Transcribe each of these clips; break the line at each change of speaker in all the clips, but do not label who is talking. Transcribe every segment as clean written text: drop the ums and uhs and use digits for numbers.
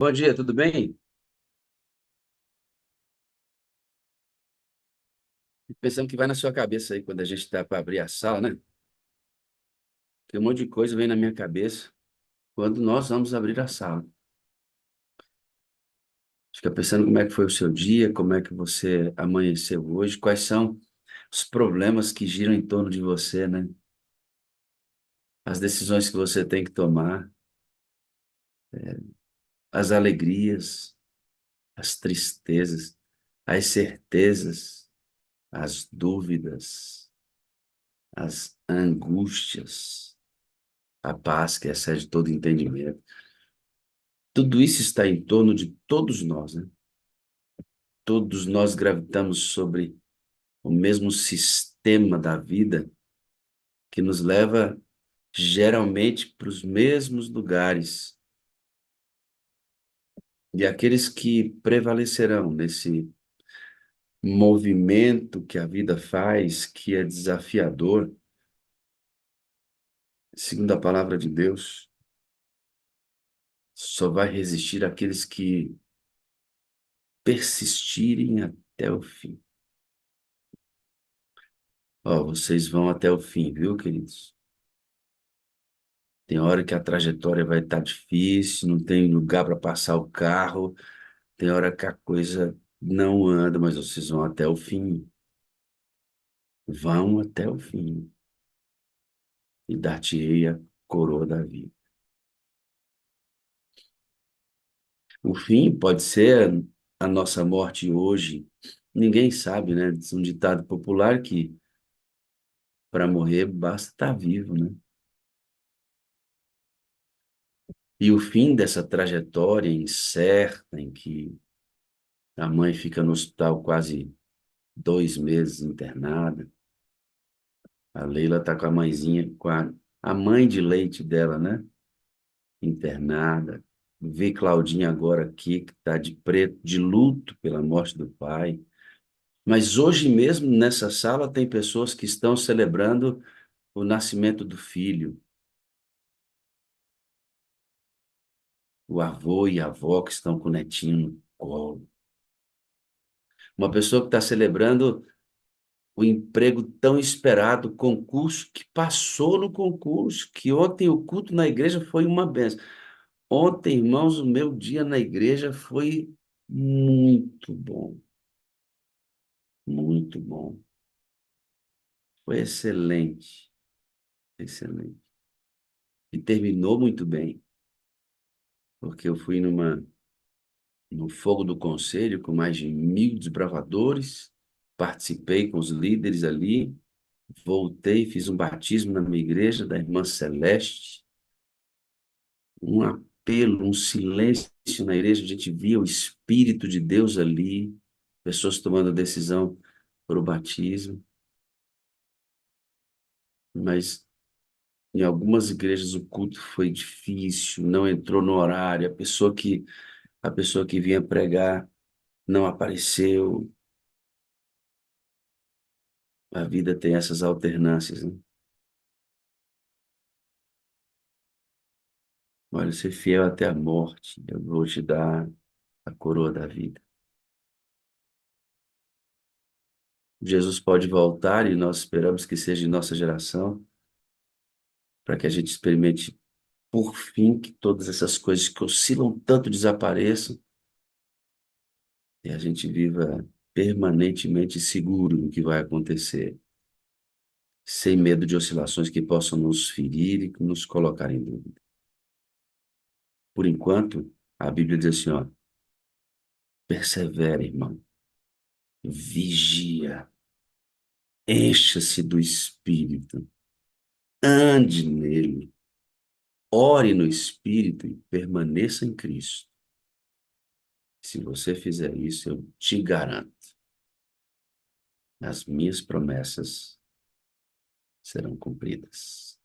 Bom dia, tudo bem? Pensando que vai na sua cabeça aí quando a gente está para abrir a sala, né? Tem um monte de coisa vem na minha cabeça quando nós vamos abrir a sala. Fica pensando como é que foi o seu dia, como é que você amanheceu hoje, quais são os problemas que giram em torno de você, né? As decisões que você tem que tomar, as alegrias, as tristezas, as certezas, as dúvidas, as angústias, a paz que excede todo entendimento. Tudo isso está em torno de todos nós, né? Todos nós gravitamos sobre o mesmo sistema da vida que nos leva geralmente para os mesmos lugares. E aqueles que prevalecerão nesse movimento que a vida faz, que é desafiador, segundo a palavra de Deus, só vai resistir aqueles que persistirem até o fim. Ó, vocês vão até o fim, viu, queridos? Tem hora que a trajetória vai estar difícil, não tem lugar para passar o carro, tem hora que a coisa não anda, mas vocês vão até o fim. Vão até o fim e dar-te-ei a coroa da vida. O fim pode ser a nossa morte hoje. Ninguém sabe, né? Diz um ditado popular que para morrer basta estar vivo, né? E o fim dessa trajetória incerta em que a mãe fica no hospital quase 2 meses internada. A Leila tá com a mãezinha, com a mãe de leite dela, né? Internada. Vi Claudinha agora aqui, que tá de preto, de luto pela morte do pai. Mas hoje mesmo, nessa sala, tem pessoas que estão celebrando o nascimento do filho. O avô e a avó que estão com o netinho no colo. Uma pessoa que está celebrando o emprego tão esperado, o concurso, que passou no concurso, que ontem o culto na igreja foi uma benção. Ontem, irmãos, o meu dia na igreja foi muito bom, muito bom. Foi excelente, excelente. E terminou muito bem, porque eu fui no fogo do conselho com mais de 1.000 desbravadores, participei com os líderes ali, voltei, fiz um batismo na minha igreja, da irmã Celeste, um apelo, um silêncio na igreja, a gente via o Espírito de Deus ali, pessoas tomando decisão para o batismo, mas em algumas igrejas o culto foi difícil, não entrou no horário, a pessoa que vinha pregar não apareceu. A vida tem essas alternâncias, né? Olha, ser fiel até a morte, eu vou te dar a coroa da vida. Jesus pode voltar e nós esperamos que seja em nossa geração, para que a gente experimente, por fim, que todas essas coisas que oscilam tanto desapareçam e a gente viva permanentemente seguro do que vai acontecer, sem medo de oscilações que possam nos ferir e nos colocar em dúvida. Por enquanto, a Bíblia diz assim, ó, persevera, irmão, vigia, encha-se do Espírito, ande nele, ore no Espírito e permaneça em Cristo. Se você fizer isso, eu te garanto, as minhas promessas serão cumpridas.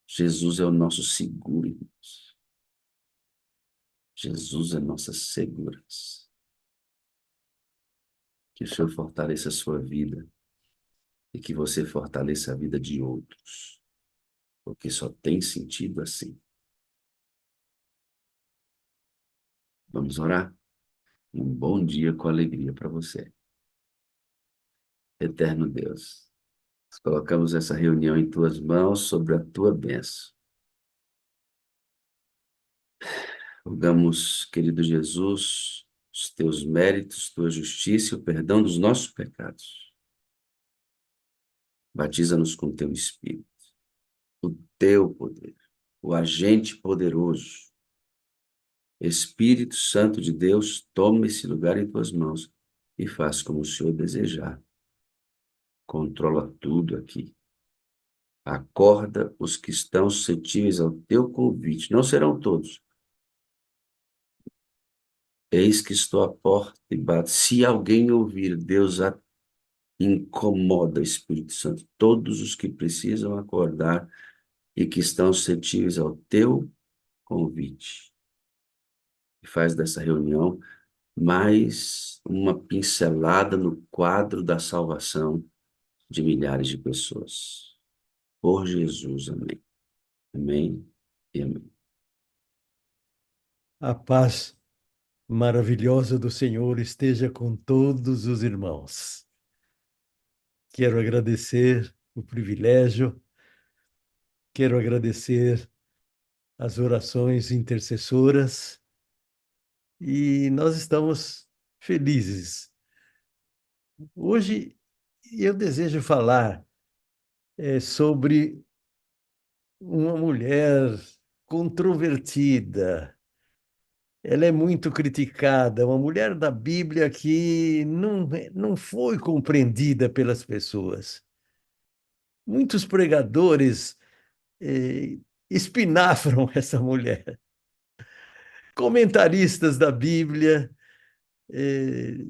Jesus é o nosso seguro, irmãos. Jesus é nossa segurança. Que o Senhor fortaleça a sua vida e que você fortaleça a vida de outros, porque só tem sentido assim. Vamos orar? Um bom dia com alegria para você. Eterno Deus, nós colocamos essa reunião em tuas mãos sobre a tua bênção. Rogamos, querido Jesus, os teus méritos, tua justiça e o perdão dos nossos pecados. Batiza-nos com teu Espírito, o teu poder, o agente poderoso. Espírito Santo de Deus, toma esse lugar em tuas mãos e faz como o Senhor desejar. Controla tudo aqui. Acorda os que estão suscetíveis ao teu convite. Não serão todos. Eis que estou à porta e bato. Se alguém ouvir, Deus incomoda, Espírito Santo, todos os que precisam acordar e que estão suscetíveis ao teu convite. E faz dessa reunião mais uma pincelada no quadro da salvação de milhares de pessoas. Por Jesus, amém. Amém e amém.
A paz maravilhosa do Senhor esteja com todos os irmãos. Quero agradecer o privilégio, quero agradecer as orações intercessoras e nós estamos felizes. Hoje eu desejo falar sobre uma mulher controvertida. Ela é muito criticada, uma mulher da Bíblia que não foi compreendida pelas pessoas. Muitos pregadores eh, espinafram essa mulher. Comentaristas da Bíblia. eh,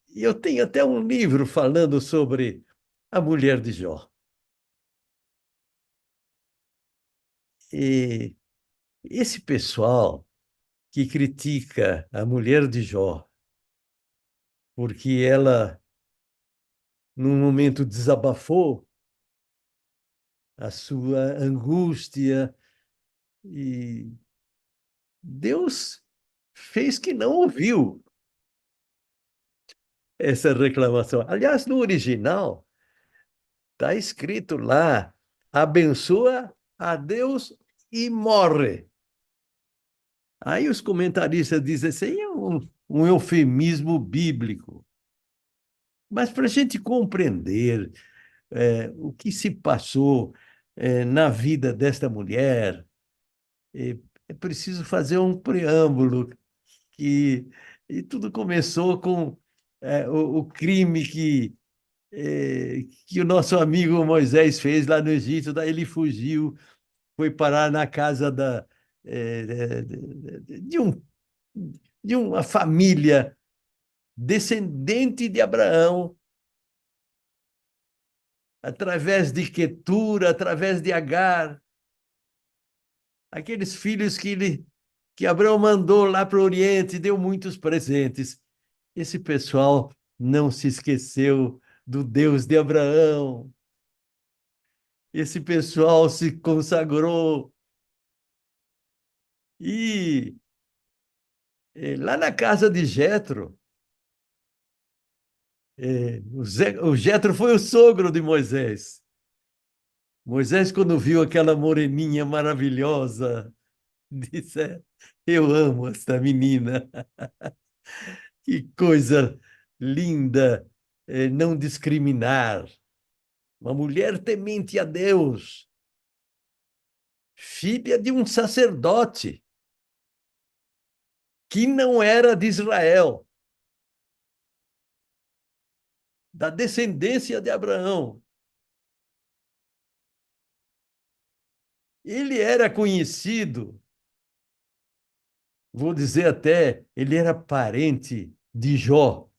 e eu tenho até um livro falando sobre a mulher de Jó. E esse pessoal que critica a mulher de Jó, porque ela, num momento, desabafou a sua angústia, e Deus fez que não ouviu essa reclamação. Aliás, no original, está escrito lá: abençoa a Deus e morre. Aí os comentaristas dizem assim, é um eufemismo bíblico. Mas para a gente compreender o que se passou na vida desta mulher, é, é preciso fazer um preâmbulo que e tudo começou com o crime que o nosso amigo Moisés fez lá no Egito. Daí ele fugiu, foi parar na casa de, um, de uma família descendente de Abraão, através de Quetura, através de Agar, aqueles filhos que Abraão mandou lá para o Oriente e deu muitos presentes. Esse pessoal não se esqueceu do Deus de Abraão. Esse pessoal se consagrou. E lá na casa de Jetro, o Jetro foi o sogro de Moisés. Moisés, quando viu aquela moreninha maravilhosa, disse: eu amo esta menina. Que coisa linda, não discriminar. Uma mulher temente a Deus, filha de um sacerdote que não era de Israel, da descendência de Abraão. Ele era conhecido, vou dizer até, ele era parente de Jó,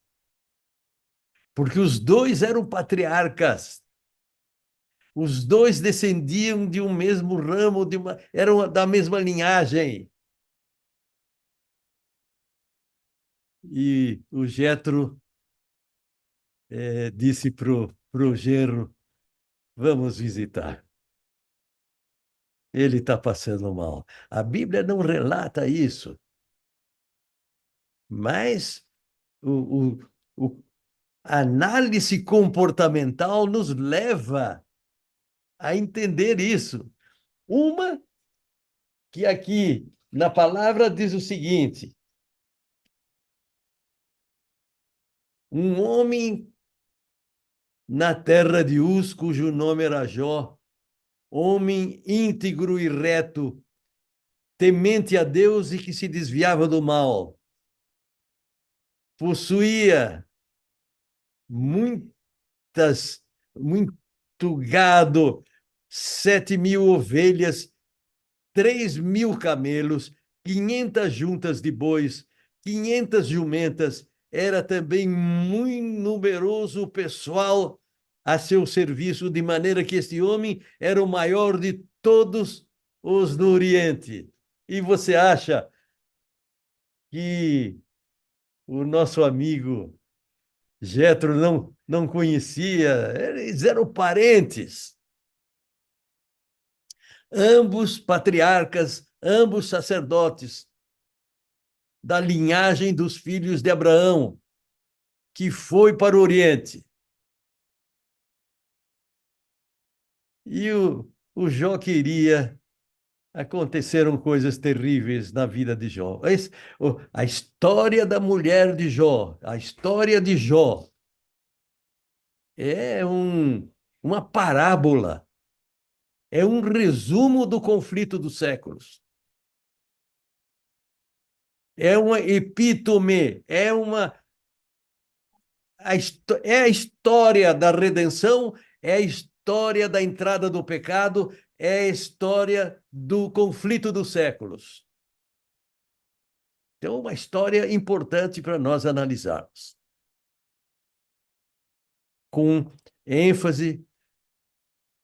porque os dois eram patriarcas. Os dois descendiam de um mesmo ramo, eram da mesma linhagem. E o Jetro disse pro genro: vamos visitar. Ele está passando mal. A Bíblia não relata isso. Mas o a análise comportamental nos leva a entender isso. Uma que aqui na palavra diz o seguinte: um homem na terra de Uz, cujo nome era Jó, homem íntegro e reto, temente a Deus e que se desviava do mal, possuía muitas, muito gado, 7.000 ovelhas, 3.000 camelos, 500 juntas de bois, 500 jumentas. Era também muito numeroso o pessoal a seu serviço, de maneira que este homem era o maior de todos os do Oriente. E você acha que o nosso amigo Jetro não conhecia? Eles eram parentes, ambos patriarcas, ambos sacerdotes da linhagem dos filhos de Abraão, que foi para o Oriente. E o Jó queria. Aconteceram coisas terríveis na vida de Jó. A história da mulher de Jó, a história de Jó, é uma parábola, é um resumo do conflito dos séculos. É uma epítome, é a história da redenção, é a história da entrada do pecado, é a história do conflito dos séculos. Então, uma história importante para nós analisarmos, com ênfase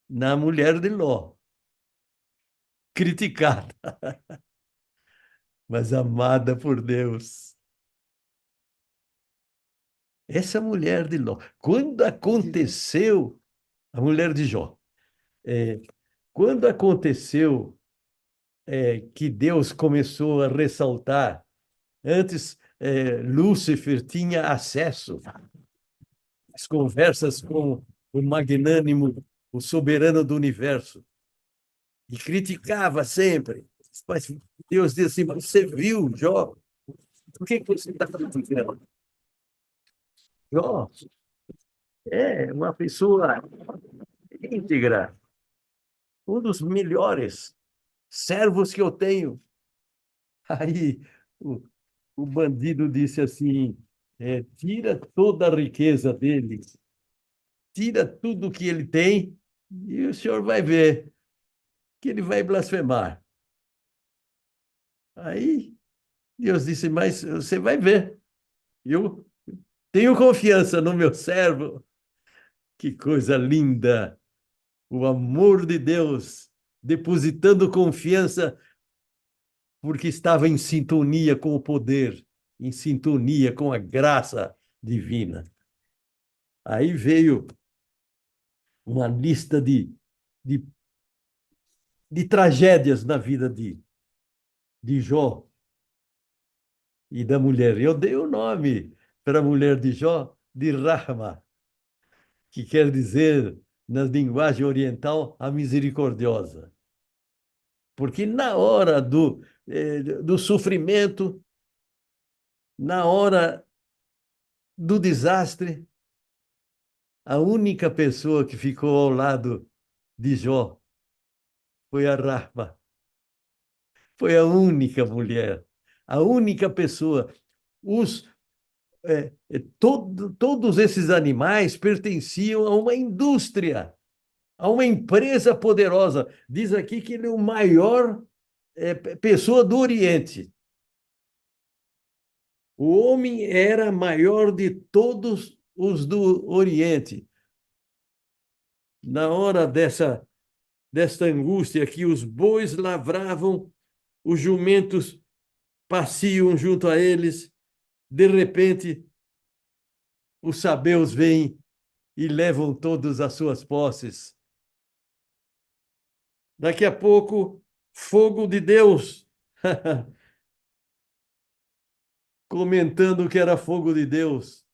na mulher de Ló, criticada, mas amada por Deus. Essa mulher de Ló, quando aconteceu, a mulher de Jó, é, quando aconteceu que Deus começou a ressaltar, antes Lúcifer tinha acesso às conversas com o magnânimo, o soberano do universo, e criticava sempre. Mas Deus disse assim: você viu, Jó? Por que você está criticando? Jó é uma pessoa íntegra, um dos melhores servos que eu tenho. Aí o, o bandido disse assim: tira toda a riqueza dele, tira tudo que ele tem, e o senhor vai ver que ele vai blasfemar. Aí Deus disse: mas você vai ver, eu tenho confiança no meu servo. Que coisa linda! O amor de Deus depositando confiança porque estava em sintonia com o poder, em sintonia com a graça divina. Aí veio uma lista de, de tragédias na vida de Jó e da mulher. Eu dei o nome para a mulher de Jó de Rahma, que quer dizer, na linguagem oriental, a misericordiosa. Porque na hora do sofrimento, na hora do desastre, a única pessoa que ficou ao lado de Jó foi a Rahma. Foi a única mulher, a única pessoa. Os, todos esses animais pertenciam a uma indústria, a uma empresa poderosa. Diz aqui que ele é o maior pessoa do Oriente. O homem era maior de todos os do Oriente. Na hora desta angústia que os bois lavravam, os jumentos passiam junto a eles, de repente os sabeus vêm e levam todas as suas posses. Daqui a pouco, fogo de Deus comentando que era fogo de Deus,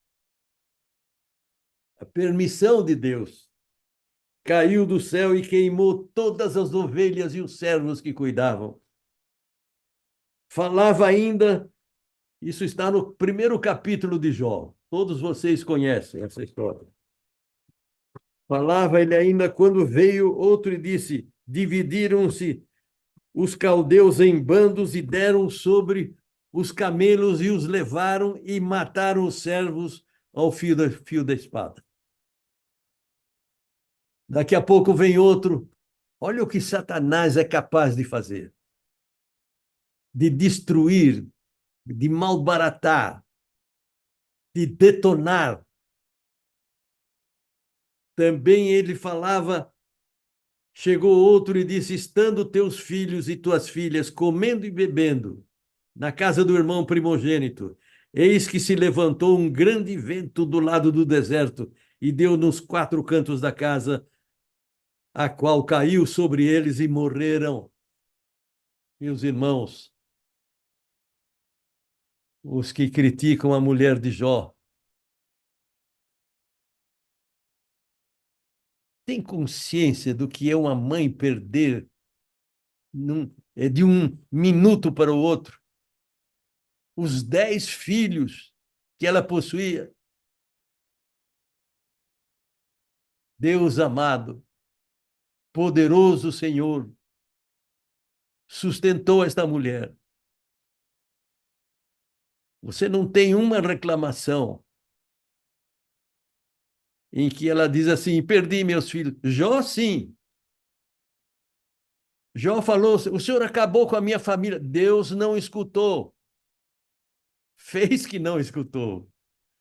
a permissão de Deus. Caiu do céu e queimou todas as ovelhas e os servos que cuidavam. Falava ainda, isso está no primeiro capítulo de Jó. Todos vocês conhecem essa história. Falava ele ainda quando veio outro e disse: dividiram-se os caldeus em bandos e deram sobre os camelos e os levaram e mataram os servos ao fio da espada. Daqui a pouco vem outro. Olha o que Satanás é capaz de fazer: de destruir, de malbaratar, de detonar. Também ele falava, chegou outro e disse: estando teus filhos e tuas filhas comendo e bebendo na casa do irmão primogênito, eis que se levantou um grande vento do lado do deserto e deu nos quatro cantos da casa, a qual caiu sobre eles e morreram. Meus irmãos, os que criticam a mulher de Jó, têm consciência do que é uma mãe perder de um minuto para o outro os 10 filhos que ela possuía? Deus amado, poderoso Senhor, sustentou esta mulher. Você não tem uma reclamação em que ela diz assim: perdi meus filhos. Jó, sim. Jó falou: o senhor acabou com a minha família. Deus não escutou. Fez que não escutou.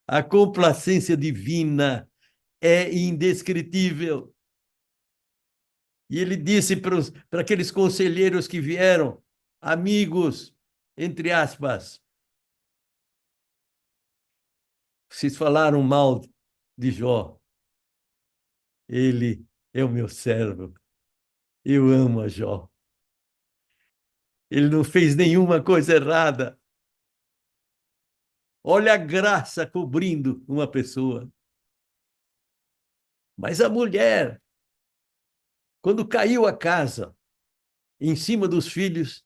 A complacência divina é indescritível. E ele disse para aqueles conselheiros que vieram, amigos, entre aspas, vocês falaram mal de Jó. Ele é o meu servo. Eu amo a Jó. Ele não fez nenhuma coisa errada. Olha a graça cobrindo uma pessoa. Mas a mulher, quando caiu a casa em cima dos filhos,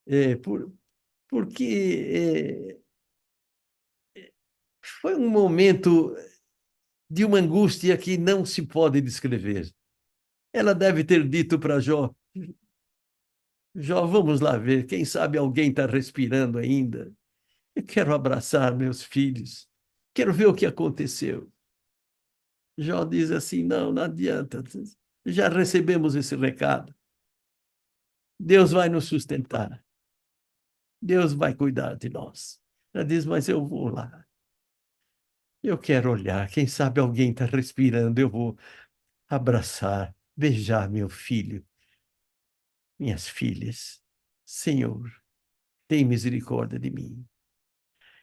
é, porque foi um momento de uma angústia que não se pode descrever. Ela deve ter dito para Jó: Jó, vamos lá ver, quem sabe alguém está respirando ainda. Eu quero abraçar meus filhos, quero ver o que aconteceu. Jó diz assim: não, não adianta, já recebemos esse recado. Deus vai nos sustentar, Deus vai cuidar de nós. Ela diz: mas eu vou lá, eu quero olhar, quem sabe alguém está respirando, eu vou abraçar, beijar meu filho, minhas filhas. Senhor, tem misericórdia de mim.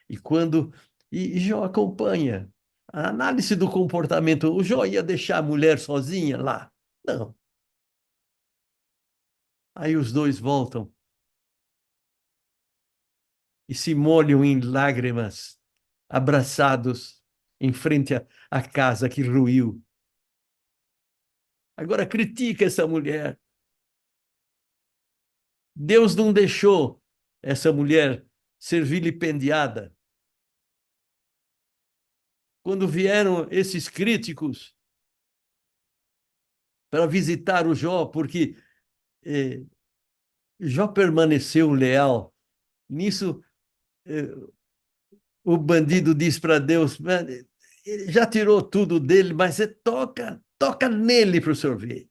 E quando e Jó acompanha a análise do comportamento, o Jó ia deixar a mulher sozinha lá? Não. Aí os dois voltam e se molham em lágrimas, abraçados em frente à casa que ruiu. Agora critica essa mulher. Deus não deixou essa mulher ser vilipendiada. Quando vieram esses críticos para visitar o Jó, porque eh, Jó permaneceu leal. Nisso, eh, o bandido diz para Deus: ele já tirou tudo dele, mas você toca nele para o senhor ver.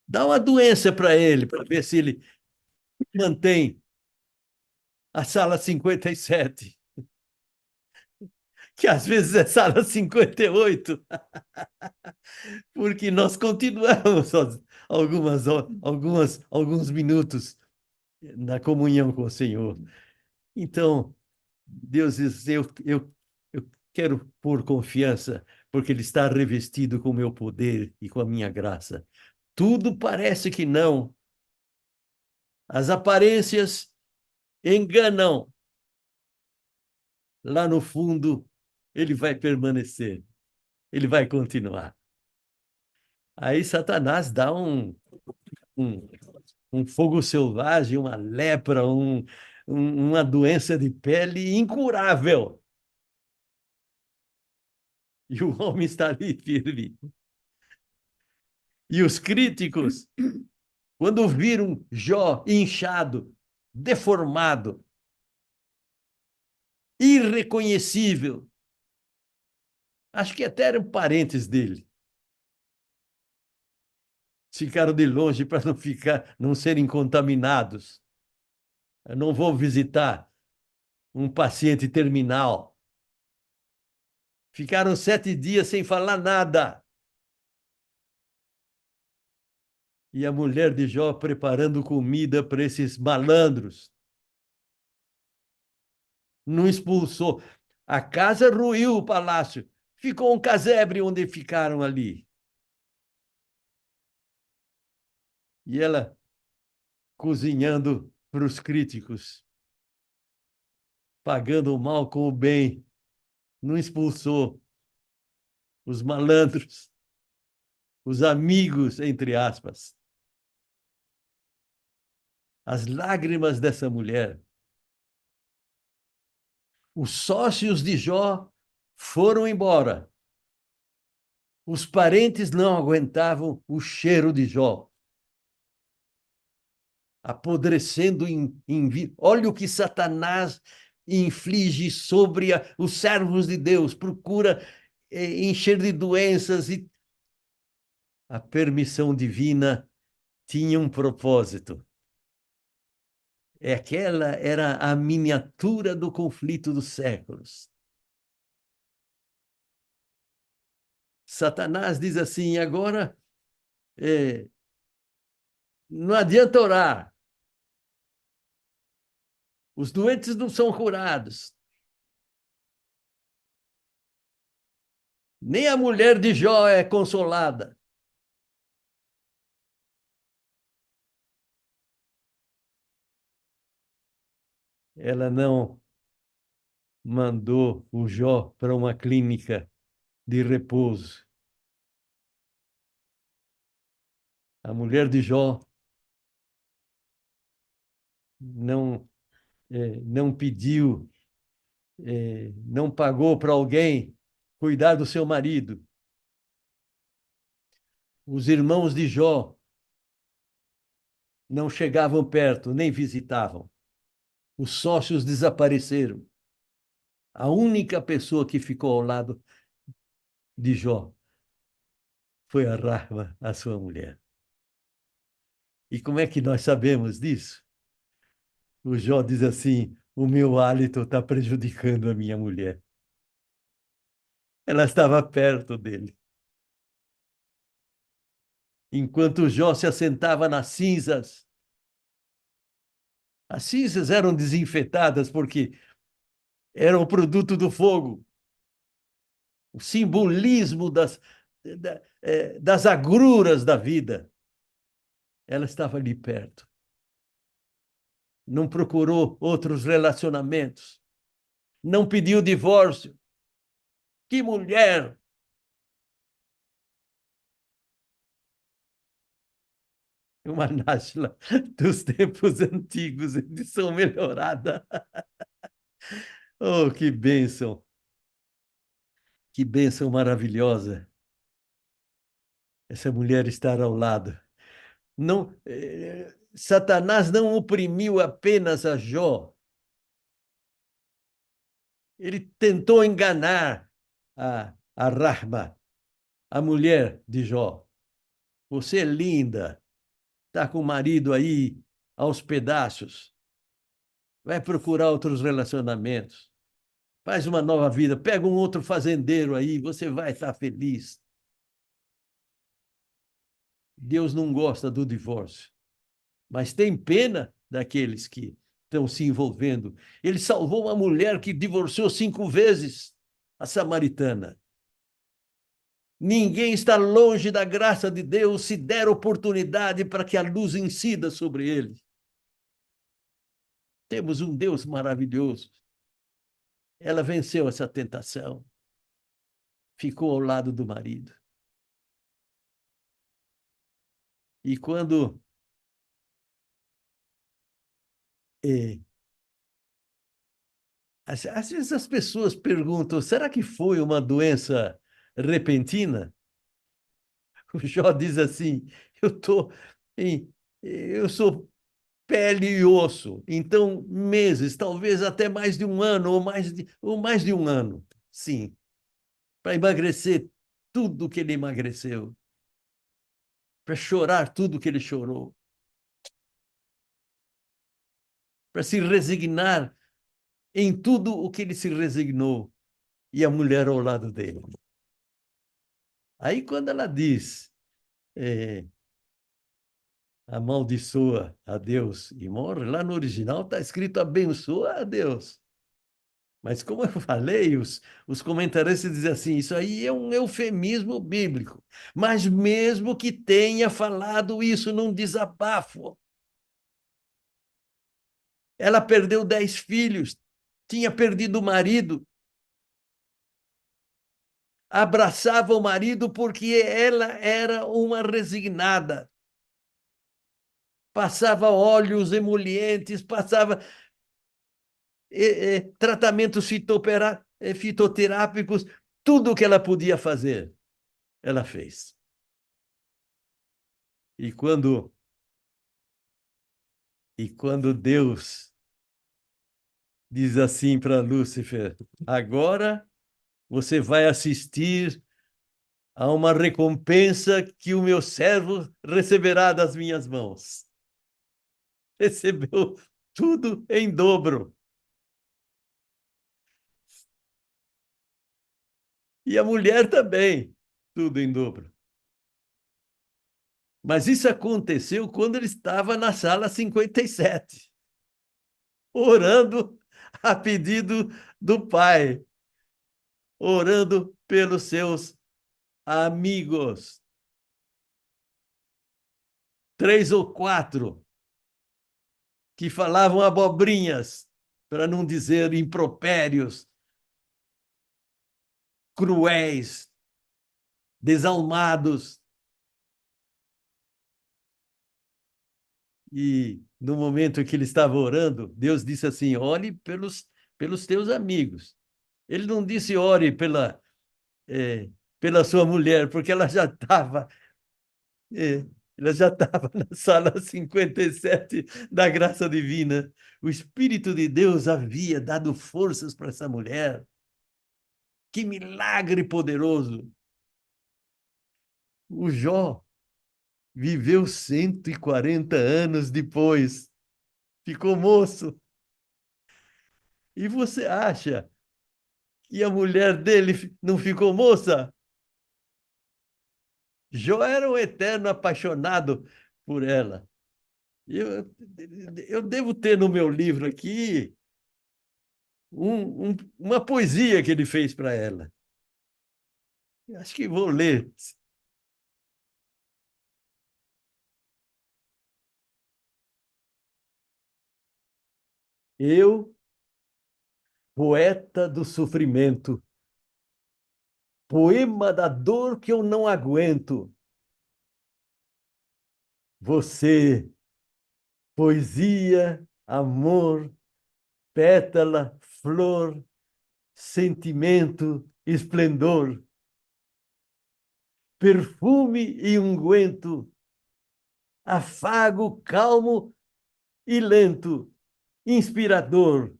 Dá uma doença para ele, para ver se ele mantém a sala 57, que às vezes é sala 58, porque nós continuamos alguns minutos na comunhão com o Senhor. Então, Deus diz: eu quero pôr confiança, porque Ele está revestido com o meu poder e com a minha graça. Tudo parece que não, As aparências enganam. Lá no fundo, ele vai permanecer, ele vai continuar. Aí Satanás dá um, um fogo selvagem, uma lepra, uma doença de pele incurável. E o homem está ali firme. E os críticos, quando viram Jó inchado, deformado, irreconhecível, acho que até eram parentes dele, ficaram de longe para não serem contaminados. Eu não vou visitar um paciente terminal. Ficaram 7 dias sem falar nada. E a mulher de Jó preparando comida para esses malandros. Não expulsou. A casa ruiu o palácio. Ficou um casebre onde ficaram ali. E ela cozinhando para os críticos, pagando o mal com o bem. Não expulsou os malandros, os amigos, entre aspas. As lágrimas dessa mulher. Os sócios de Jó foram embora. Os parentes não aguentavam o cheiro de Jó, apodrecendo Olha o que Satanás inflige sobre os servos de Deus, procura encher de doenças, e a permissão divina tinha um propósito. Aquela era a miniatura do conflito dos séculos. Satanás diz assim: agora não adianta orar, os doentes não são curados. Nem a mulher de Jó é consolada. Ela não mandou o Jó para uma clínica de repouso. A mulher de Jó não, não pediu, não pagou para alguém cuidar do seu marido. Os irmãos de Jó não chegavam perto, nem visitavam. Os sócios desapareceram. A única pessoa que ficou ao lado de Jó foi a Rahma, a sua mulher. E como é que nós sabemos disso? O Jó diz assim: o meu hálito está prejudicando a minha mulher. Ela estava perto dele. Enquanto Jó se assentava nas cinzas, as cinzas eram desinfetadas porque eram o produto do fogo, o simbolismo das agruras da vida. Ela estava ali perto. Não procurou outros relacionamentos. Não pediu divórcio. Que mulher! Uma Nájila dos tempos antigos, edição melhorada. Oh, que bênção! Que bênção maravilhosa essa mulher estar ao lado. Não, Satanás não oprimiu apenas a Jó. Ele tentou enganar a Rahma, a mulher de Jó. Você é linda, está com o marido aí aos pedaços. Vai procurar outros relacionamentos. Faz uma nova vida, pega um outro fazendeiro aí, você vai estar feliz. Deus não gosta do divórcio, mas tem pena daqueles que estão se envolvendo. Ele salvou uma mulher que divorciou 5 vezes, a samaritana. Ninguém está longe da graça de Deus se der oportunidade para que a luz incida sobre ele. temos um Deus maravilhoso. Ela venceu essa tentação, ficou ao lado do marido. E quando eh, às vezes as pessoas perguntam: será que foi uma doença repentina? O Jó diz assim: eu tô eu sou pele e osso, então meses, talvez até mais de um ano ou mais de um ano, sim, para emagrecer tudo que ele emagreceu, para chorar tudo que ele chorou, para se resignar em tudo o que ele se resignou, e a mulher ao lado dele. Aí quando ela diz é, amaldiçoa a Deus e morre, lá no original está escrito abençoa a Deus. Mas como eu falei, os comentaristas dizem assim, isso aí é um eufemismo bíblico. Mas mesmo que tenha falado isso num desabafo, ela perdeu 10 filhos, tinha perdido o marido, abraçava o marido porque ela era uma resignada. Passava óleos emolientes, passava tratamentos fitoterápicos, tudo o que ela podia fazer, ela fez. E quando Deus diz assim para Lúcifer: agora você vai assistir a uma recompensa que o meu servo receberá das minhas mãos. Recebeu tudo em dobro. E a mulher também, tudo em dobro. Mas isso aconteceu quando ele estava na sala 57, orando a pedido do Pai, orando pelos seus amigos. 3 ou 4 que falavam abobrinhas, para não dizer impropérios, cruéis, desalmados. E no momento em que ele estava orando, Deus disse assim: ore pelos teus amigos. Ele não disse ore pela sua mulher, porque é, ela já estava na sala 57 da graça divina. O Espírito de Deus havia dado forças para essa mulher. Que milagre poderoso! O Jó viveu 140 anos depois, ficou moço. E você acha que a mulher dele não ficou moça? Jó era um eterno apaixonado por ela. Eu, eu devo ter no meu livro aqui uma poesia que ele fez para ela. Acho que vou ler. Eu, poeta do sofrimento, poema da dor que eu não aguento. Você, poesia, amor, pétala, flor, sentimento, esplendor, perfume e unguento, afago calmo e lento, inspirador,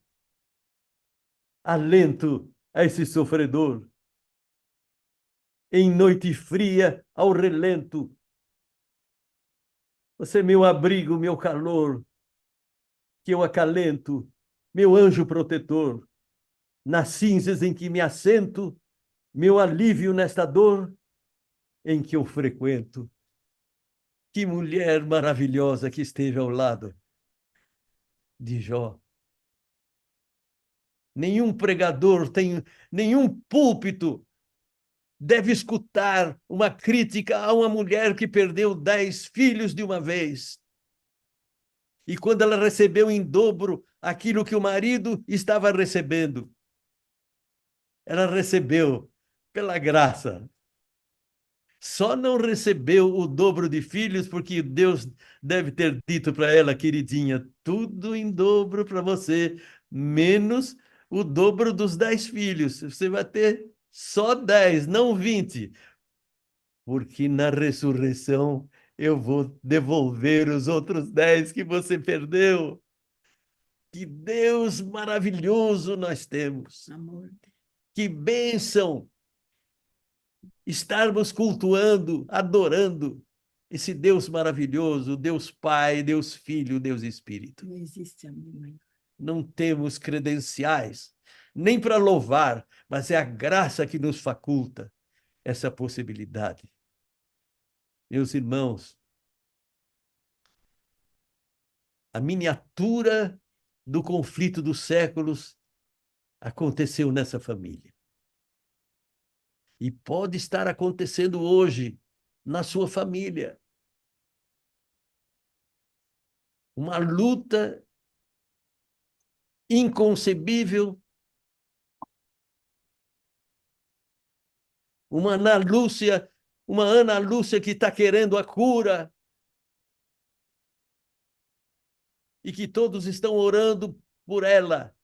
alento a esse sofredor. Em noite fria, ao relento, você é meu abrigo, meu calor, que eu acalento, meu anjo protetor. Nas cinzas em que me assento, meu alívio nesta dor em que eu frequento. Que mulher maravilhosa que esteve ao lado de Jó. Nenhum pregador tem, nenhum púlpito deve escutar uma crítica a uma mulher que perdeu 10 filhos de uma vez. E quando ela recebeu em dobro aquilo que o marido estava recebendo, ela recebeu pela graça. Só não recebeu o dobro de filhos porque Deus deve ter dito para ela, queridinha, tudo em dobro para você, menos o dobro dos 10 filhos. Você vai ter só 10, não 20, porque na ressurreição eu vou devolver os outros 10 que você perdeu. Que Deus maravilhoso nós temos.
Amor.
Que bênção estarmos cultuando, adorando esse Deus maravilhoso, Deus Pai, Deus Filho, Deus Espírito.
Não existe amor maior.
Não temos credenciais nem para louvar, mas é a graça que nos faculta essa possibilidade. Meus irmãos, a miniatura do conflito dos séculos aconteceu nessa família. E pode estar acontecendo hoje na sua família. Uma luta inconcebível, uma Ana Lúcia que está querendo a cura e que todos estão orando por ela.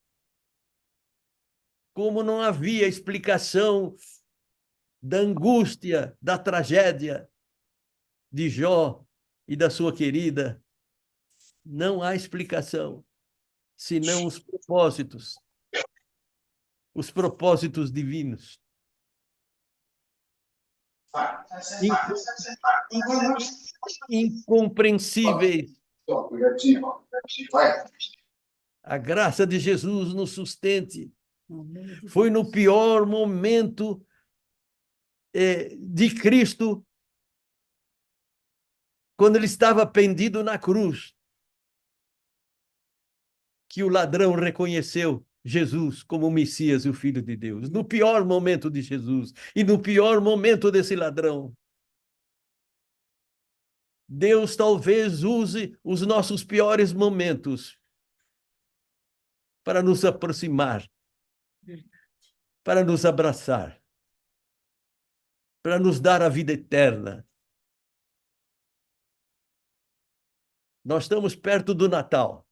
Como não havia explicação da angústia, da tragédia de Jó e da sua querida, não há explicação, senão os propósitos divinos. Incompreensíveis. A graça de Jesus nos sustente. Foi no pior momento de Cristo, quando ele estava pendido na cruz, que o ladrão reconheceu Jesus como o Messias e o Filho de Deus. No pior momento de Jesus e no pior momento desse ladrão. Deus talvez use os nossos piores momentos para nos aproximar, para nos abraçar, para nos dar a vida eterna. Nós estamos perto do Natal.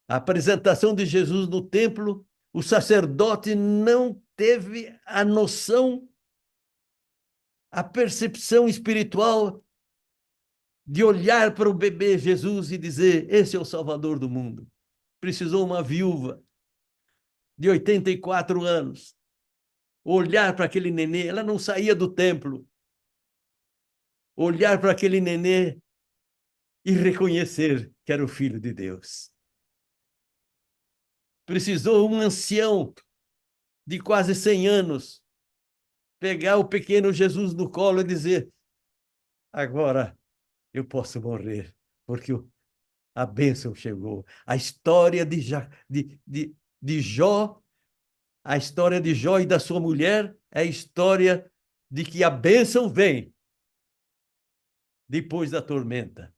A apresentação de Jesus no templo, o sacerdote não teve a noção, a percepção espiritual de olhar para o bebê Jesus e dizer: esse é o Salvador do mundo. Precisou uma viúva de 84 anos olhar para aquele nenê, ela não saía do templo, olhar para aquele nenê e reconhecer que era o Filho de Deus. Precisou um ancião de quase 100 anos pegar o pequeno Jesus no colo e dizer: agora eu posso morrer, porque a bênção chegou. A história de Jó, a história de Jó e da sua mulher é a história de que a bênção vem depois da tormenta.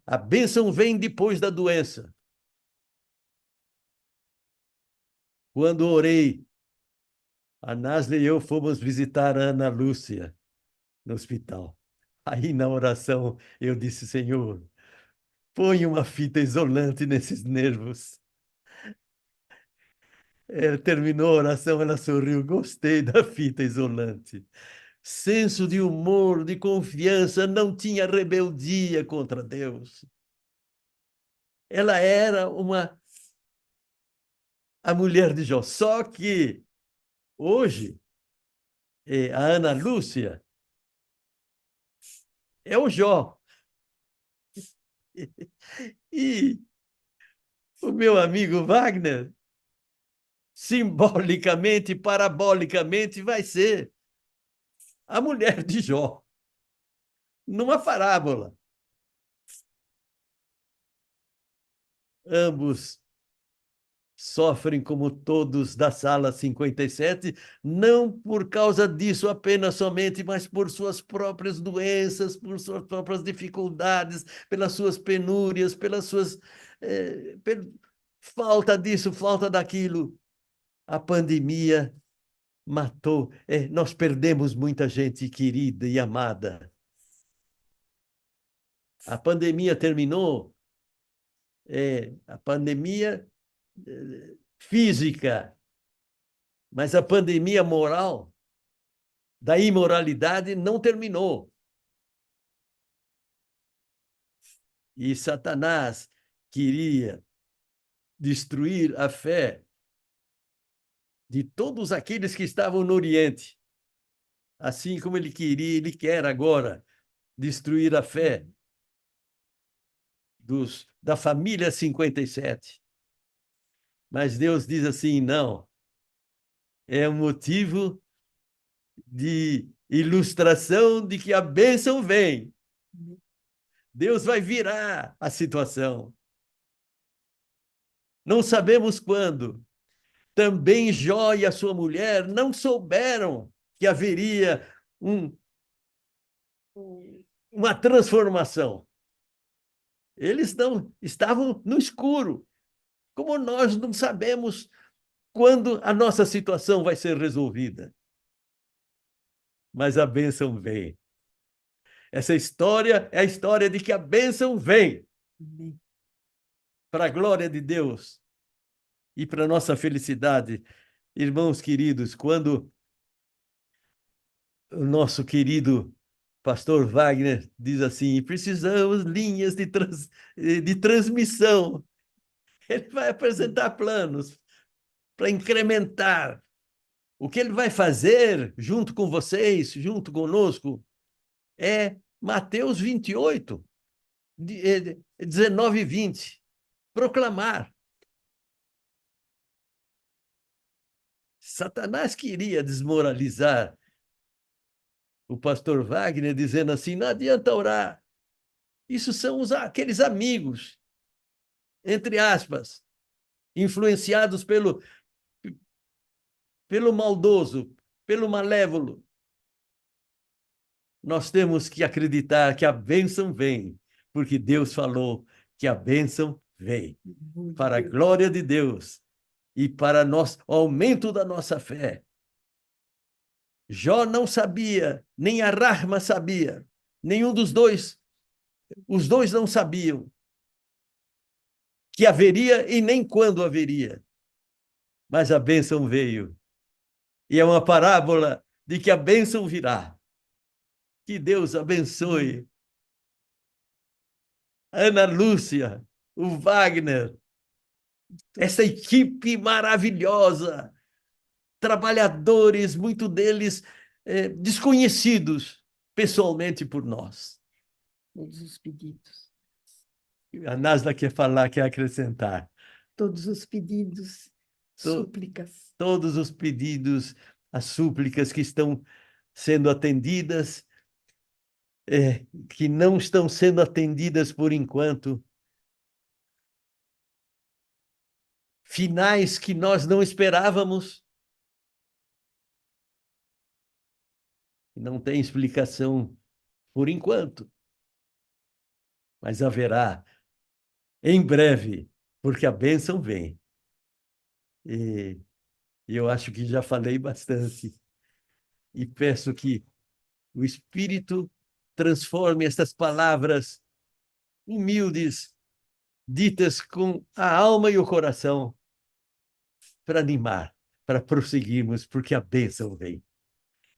A bênção vem depois da doença. Quando orei, a Nasli e eu fomos visitar a Ana Lúcia no hospital. Aí, na oração, eu disse: Senhor, põe uma fita isolante nesses nervos. Terminou a oração, ela sorriu: gostei da fita isolante. Senso de humor, de confiança, não tinha rebeldia contra Deus. Ela era a mulher de Jó. Só que hoje, a Ana Lúcia é o Jó. E o meu amigo Wagner, simbolicamente, parabolicamente, vai ser a mulher de Jó, numa parábola. Ambos sofrem como todos da sala 57, não por causa disso apenas somente, mas por suas próprias doenças, por suas próprias dificuldades, pelas suas penúrias, pelas suas falta disso, falta daquilo. A pandemia matou, nós perdemos muita gente querida e amada. A pandemia terminou, a pandemia física, mas a pandemia moral da imoralidade não terminou. E Satanás queria destruir a fé de todos aqueles que estavam no Oriente, assim como ele queria, ele quer agora destruir a fé da família 57. Mas Deus diz assim: não, é um motivo de ilustração de que a bênção vem. Deus vai virar a situação. Não sabemos quando. Também Jó e a sua mulher não souberam que haveria uma transformação. Eles não estavam no escuro, como nós não sabemos quando a nossa situação vai ser resolvida. Mas a bênção vem. Essa história é a história de que a bênção vem. Para a glória de Deus e para a nossa felicidade. Irmãos queridos, quando o nosso querido pastor Wagner diz assim: precisamos linhas de transmissão. Ele vai apresentar planos para incrementar. O que ele vai fazer junto com vocês, junto conosco, é Mateus 28, 19 e 20. Proclamar. Satanás queria desmoralizar o pastor Wagner, dizendo assim: não adianta orar. Isso são aqueles amigos, entre aspas, influenciados pelo maldoso, pelo malévolo. Nós temos que acreditar que a bênção vem, porque Deus falou que a bênção vem. Para a glória de Deus e para o aumento da nossa fé. Jó não sabia, nem a Rahma sabia, nenhum dos dois. Os dois não sabiam que haveria e nem quando haveria. Mas a bênção veio. E é uma parábola de que a bênção virá. Que Deus abençoe a Ana Lúcia, o Wagner, essa equipe maravilhosa, trabalhadores, muito deles desconhecidos pessoalmente por nós.
Todos os pedidos.
A Nasla quer falar, quer acrescentar.
Todos os pedidos, súplicas.
Todos os pedidos, as súplicas que estão sendo atendidas, que não estão sendo atendidas por enquanto, finais que nós não esperávamos, não tem explicação por enquanto, mas haverá em breve, porque a bênção vem. E eu acho que já falei bastante. E peço que o Espírito transforme estas palavras humildes, ditas com a alma e o coração, para animar, para prosseguirmos, porque a bênção vem,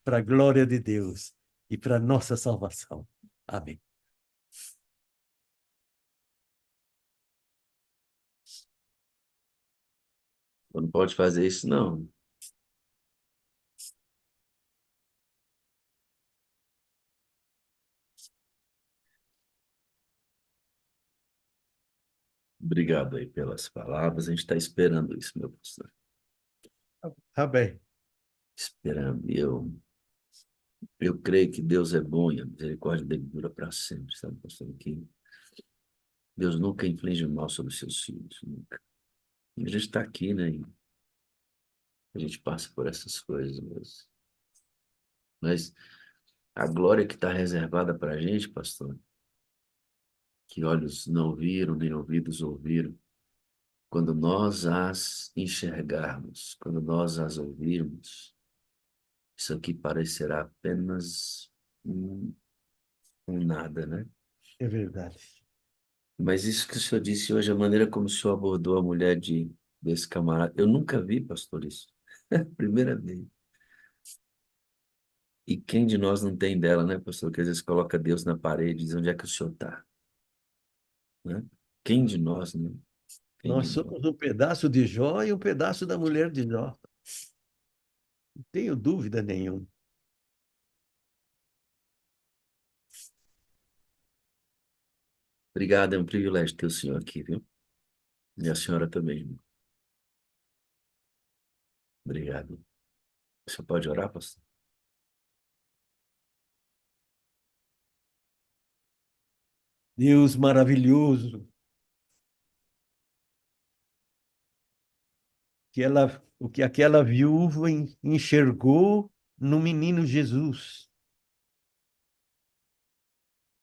para a glória de Deus e para a nossa salvação. Amém.
Não pode fazer isso, não. Obrigado aí pelas palavras. A gente está esperando isso, meu pastor.
Amém.
Esperando. E eu creio que Deus é bom e a misericórdia dele dura para sempre, sabe, pastor? Que Deus nunca inflige mal sobre os seus filhos, nunca. A gente está aqui, né? E a gente passa por essas coisas, mas a glória que está reservada para a gente, pastor, que olhos não viram, nem ouvidos ouviram, quando nós as enxergarmos, quando nós as ouvirmos, isso aqui parecerá apenas um nada, né?
É verdade.
Mas isso que o senhor disse hoje, a maneira como o senhor abordou a mulher desse camarada, eu nunca vi, pastor, isso. Primeira vez. E quem de nós não tem dela, né, pastor? Que às vezes coloca Deus na parede e diz onde é que o senhor está, né? Quem de nós, né? Quem
Nós
de nós?
somos um pedaço de Jó e um pedaço da mulher de Jó. Não tenho dúvida nenhuma.
Obrigado, é um privilégio ter o senhor aqui, viu? E a senhora também, irmão. Obrigado. O senhor pode orar, pastor?
Deus maravilhoso, o que aquela viúva enxergou no menino Jesus,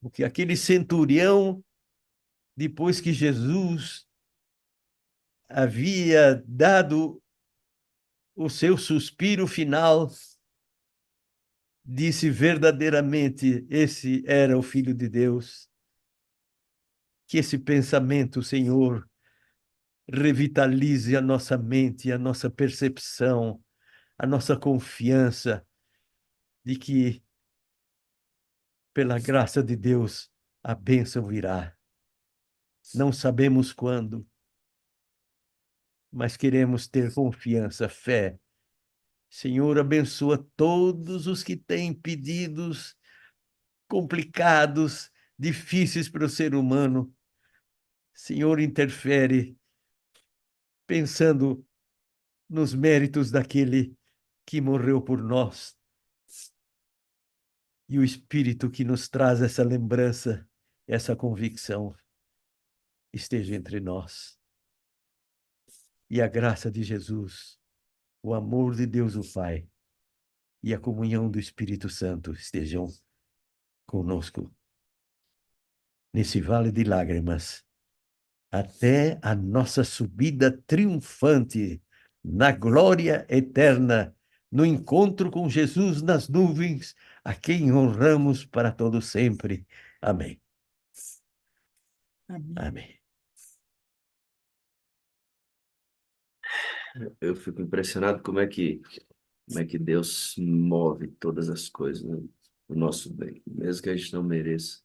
o que aquele centurião, depois que Jesus havia dado o seu suspiro final, disse verdadeiramente: esse era o Filho de Deus. Que esse pensamento, Senhor, revitalize a nossa mente, a nossa percepção, a nossa confiança de que, pela graça de Deus, a bênção virá. Não sabemos quando, mas queremos ter confiança, fé. Senhor, abençoa todos os que têm pedidos complicados, difíceis para o ser humano. Senhor, interfere, pensando nos méritos daquele que morreu por nós. E o Espírito que nos traz essa lembrança, essa convicção, esteja entre nós. E a graça de Jesus, o amor de Deus o Pai e a comunhão do Espírito Santo estejam conosco nesse vale de lágrimas, até a nossa subida triunfante na glória eterna, no encontro com Jesus nas nuvens, a quem honramos para todo sempre. Amém.
Amém.
Amém.
Eu fico impressionado como é que Deus move todas as coisas, né? O nosso bem, mesmo que a gente não mereça,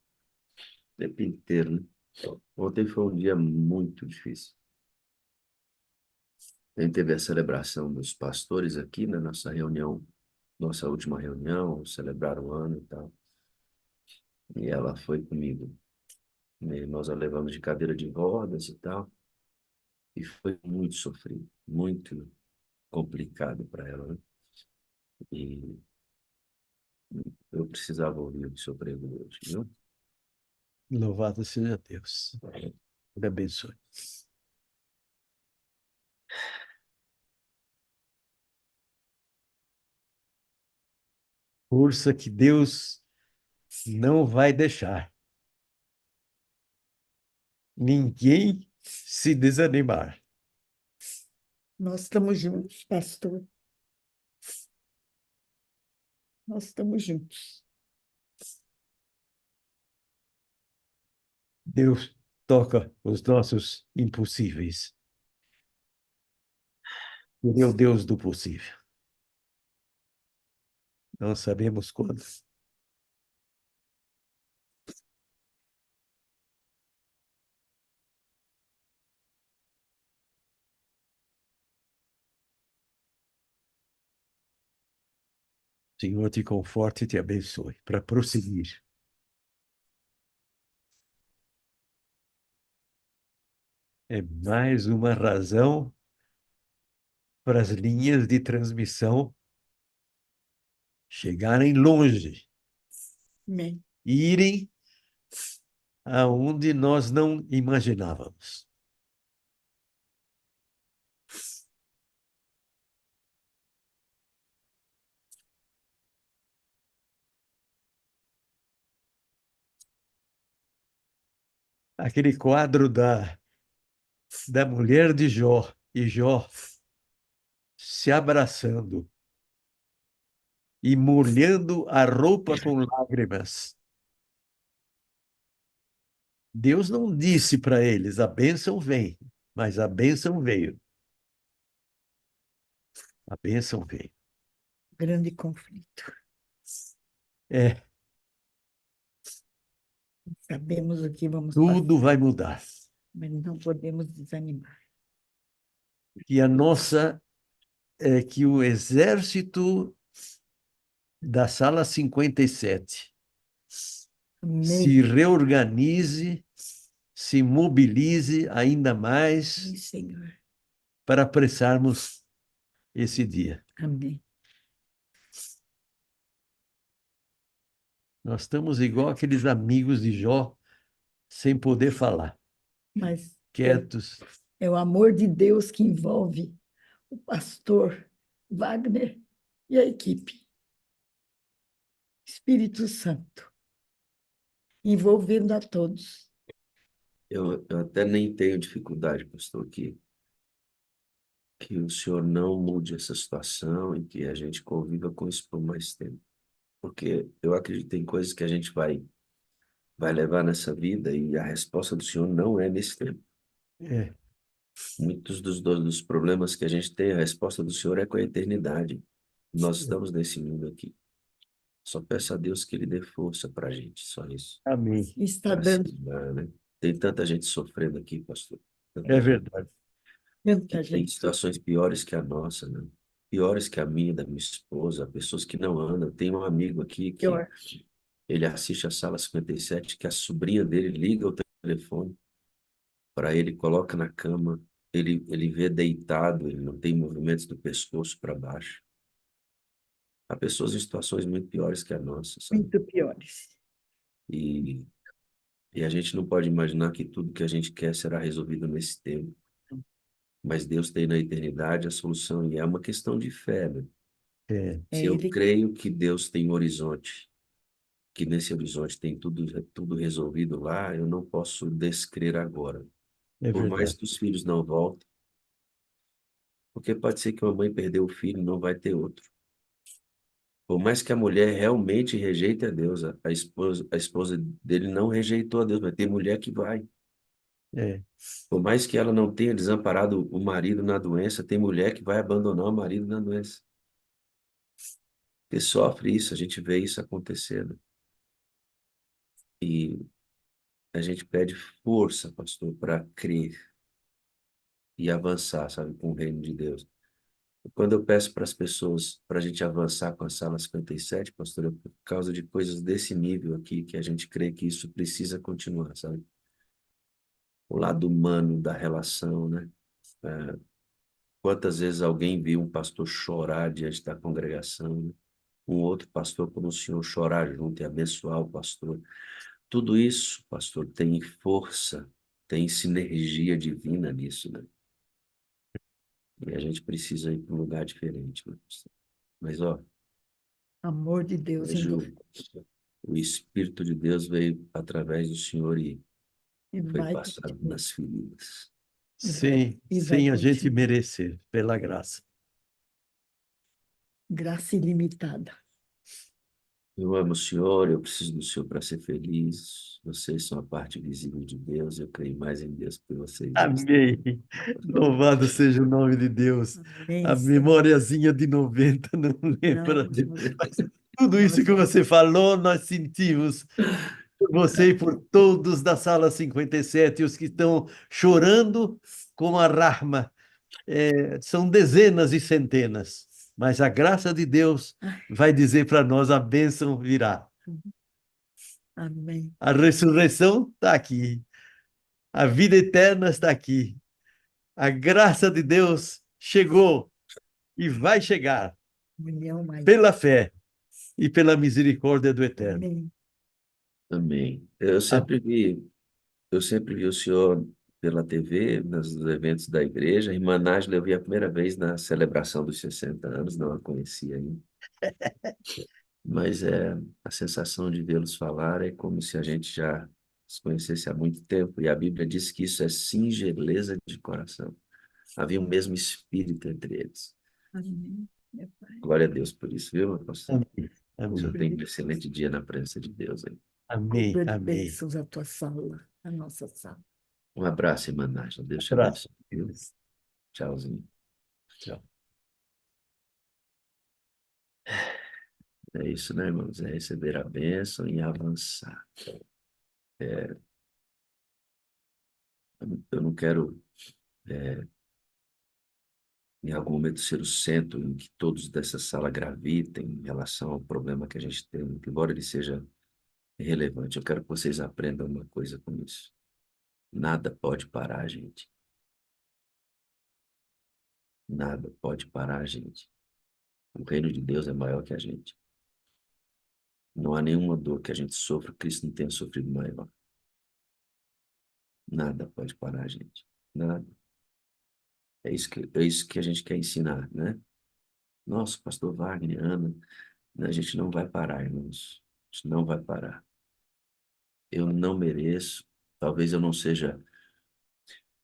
o tempo inteiro, né? Ontem foi um dia muito difícil. A gente teve a celebração dos pastores aqui na nossa reunião, nossa última reunião, celebraram o ano e tal. E ela foi comigo. E nós a levamos de cadeira de rodas e tal. E foi muito sofrido, muito complicado para ela, né? E eu precisava ouvir o seu prego hoje, viu?
Louvado seja Deus. Ele abençoe. Força que Deus não vai deixar ninguém se desanimar.
Nós estamos juntos, pastor. Nós estamos juntos.
Deus toca os nossos impossíveis. Ele é o Deus do possível. Não sabemos quando. Senhor, te conforte e te abençoe para prosseguir. É mais uma razão para as linhas de transmissão chegarem longe,
Amém.
irem aonde nós não imaginávamos. aquele quadro da mulher de Jó e Jó se abraçando e molhando a roupa com lágrimas. Deus não disse para eles: a bênção vem, mas a bênção veio. A bênção veio.
Grande conflito.
É,
Sabemos o que vamos
tudo
passar,
vai mudar.
mas não podemos desanimar.
Que a nossa, que o exército da sala 57
Amém.
se reorganize, se mobilize ainda mais
Sim, Senhor.
para apressarmos esse dia.
Amém.
Nós estamos igual aqueles amigos de Jó, sem poder falar,
Mas
quietos.
é o amor de Deus que envolve o pastor Wagner e a equipe. Espírito Santo, envolvendo a todos.
Eu até nem tenho dificuldade, pastor, que o senhor não mude essa situação e que a gente conviva com isso por mais tempo. Porque eu acredito em coisas que a gente vai levar nessa vida e a resposta do senhor não é nesse tempo.
É,
Muitos dos problemas que a gente tem, a resposta do senhor é com a eternidade. Nós estamos nesse mundo aqui. Só peço a Deus que ele dê força para a gente, só isso.
amém.
Está
Para se
dando
livrar, né? Tem tanta gente sofrendo aqui, pastor.
É
Tanta gente
verdade.
que
tanta
tem
gente.
situações piores que a nossa, né? Piores que a minha, da minha esposa, pessoas que não andam. Tem um amigo aqui que
Pior.
ele assiste a Sala 57, que a sobrinha dele liga o telefone para ele, coloca na cama, ele vê deitado, ele não tem movimentos do pescoço para baixo. Há pessoas em situações muito piores que a nossa, sabe?
Muito piores.
E, e a gente não pode imaginar que tudo que a gente quer será resolvido nesse tempo. Mas Deus tem na eternidade a solução, e é uma questão de fé, né?
É,
É
Se eu
ele.
creio que Deus tem um horizonte, que nesse horizonte tem tudo resolvido lá, eu não posso descrer agora.
é
Por mais
verdade.
que os filhos não voltem, porque pode ser que uma mãe perdeu o filho e não vai ter outro. Por mais que a mulher realmente rejeite a Deus, a esposa dele não rejeitou a Deus, vai ter mulher que vai.
É,
Por mais que ela não tenha desamparado o marido na doença, tem mulher que vai abandonar o marido na doença. Porque sofre isso, a gente vê isso acontecendo. E a gente pede força, pastor, para crer e avançar, sabe, com o reino de Deus. Quando eu peço para as pessoas, para a gente avançar com a sala 57, pastor, é por causa de coisas desse nível aqui, que a gente crê que isso precisa continuar, sabe? O lado humano da relação, né? É, quantas vezes alguém viu um pastor chorar diante da congregação, né? Um outro pastor, como o senhor, chorar junto e abençoar o pastor. Tudo isso, pastor, tem força, tem sinergia divina nisso, né? E a gente precisa ir para um lugar diferente, né? Mas, ó,
Amor de Deus
hoje
envolve.
o Espírito de Deus veio através do Senhor e
E
foi
vai
passado
continuar.
nas feridas.
E vai
sem a gente
continuar.
merecer, pela graça.
Graça ilimitada.
Eu amo o Senhor, eu preciso do Senhor para ser feliz. Vocês são a parte visível de Deus, eu creio mais em Deus que vocês dois.
Amém. Louvado seja o nome de Deus.
Amém,
A
Senhor.
memoriazinha de 90 não lembra.
Não, nós,
Mas tudo isso
nós
que você falou, nós sentimos por você e por todos da sala 57, os que estão chorando com a Rahma. São dezenas e centenas, mas a graça de Deus vai dizer para nós: a bênção virá.
Amém.
A ressurreição está aqui, a vida eterna está aqui, a graça de Deus chegou e vai chegar
União mais.
pela fé e pela misericórdia do Eterno.
Amém.
Amém.
A-
Eu sempre vi o Senhor pela TV, nos eventos da igreja. A irmã Nájila eu vi a primeira vez na celebração dos 60 anos, não a conhecia ainda. Mas a sensação de vê-los falar é como se a gente já se conhecesse há muito tempo, e a Bíblia diz que isso é singeleza de coração. Havia o mesmo espírito entre eles.
Amém, meu Pai.
Glória a Deus por isso, viu, meu pastor?
Amém.
O senhor
Amém.
tem um excelente dia na presença de Deus aí.
Amém.
Cubra de
Amém.
bênçãos a tua sala, a nossa sala.
Um abraço, irmã Nájila. Deus te
Abraço.
abençoe, viu? Tchauzinho.
Tchau.
É isso, né, irmãos? É receber a bênção e avançar. Eu não quero, em algum momento, ser o centro em que todos dessa sala gravitem em relação ao problema que a gente tem, embora ele seja relevante. Eu quero que vocês aprendam uma coisa com isso. Nada pode parar a gente. Nada pode parar a gente. O reino de Deus é maior que a gente. Não há nenhuma dor que a gente sofra, que Cristo não tenha sofrido maior. Nada pode parar a gente. Nada. É isso que a gente quer ensinar, né? Nossa, pastor Wagner, Ana, a gente não vai parar, irmãos. A gente não vai parar. Eu não mereço. Talvez eu não seja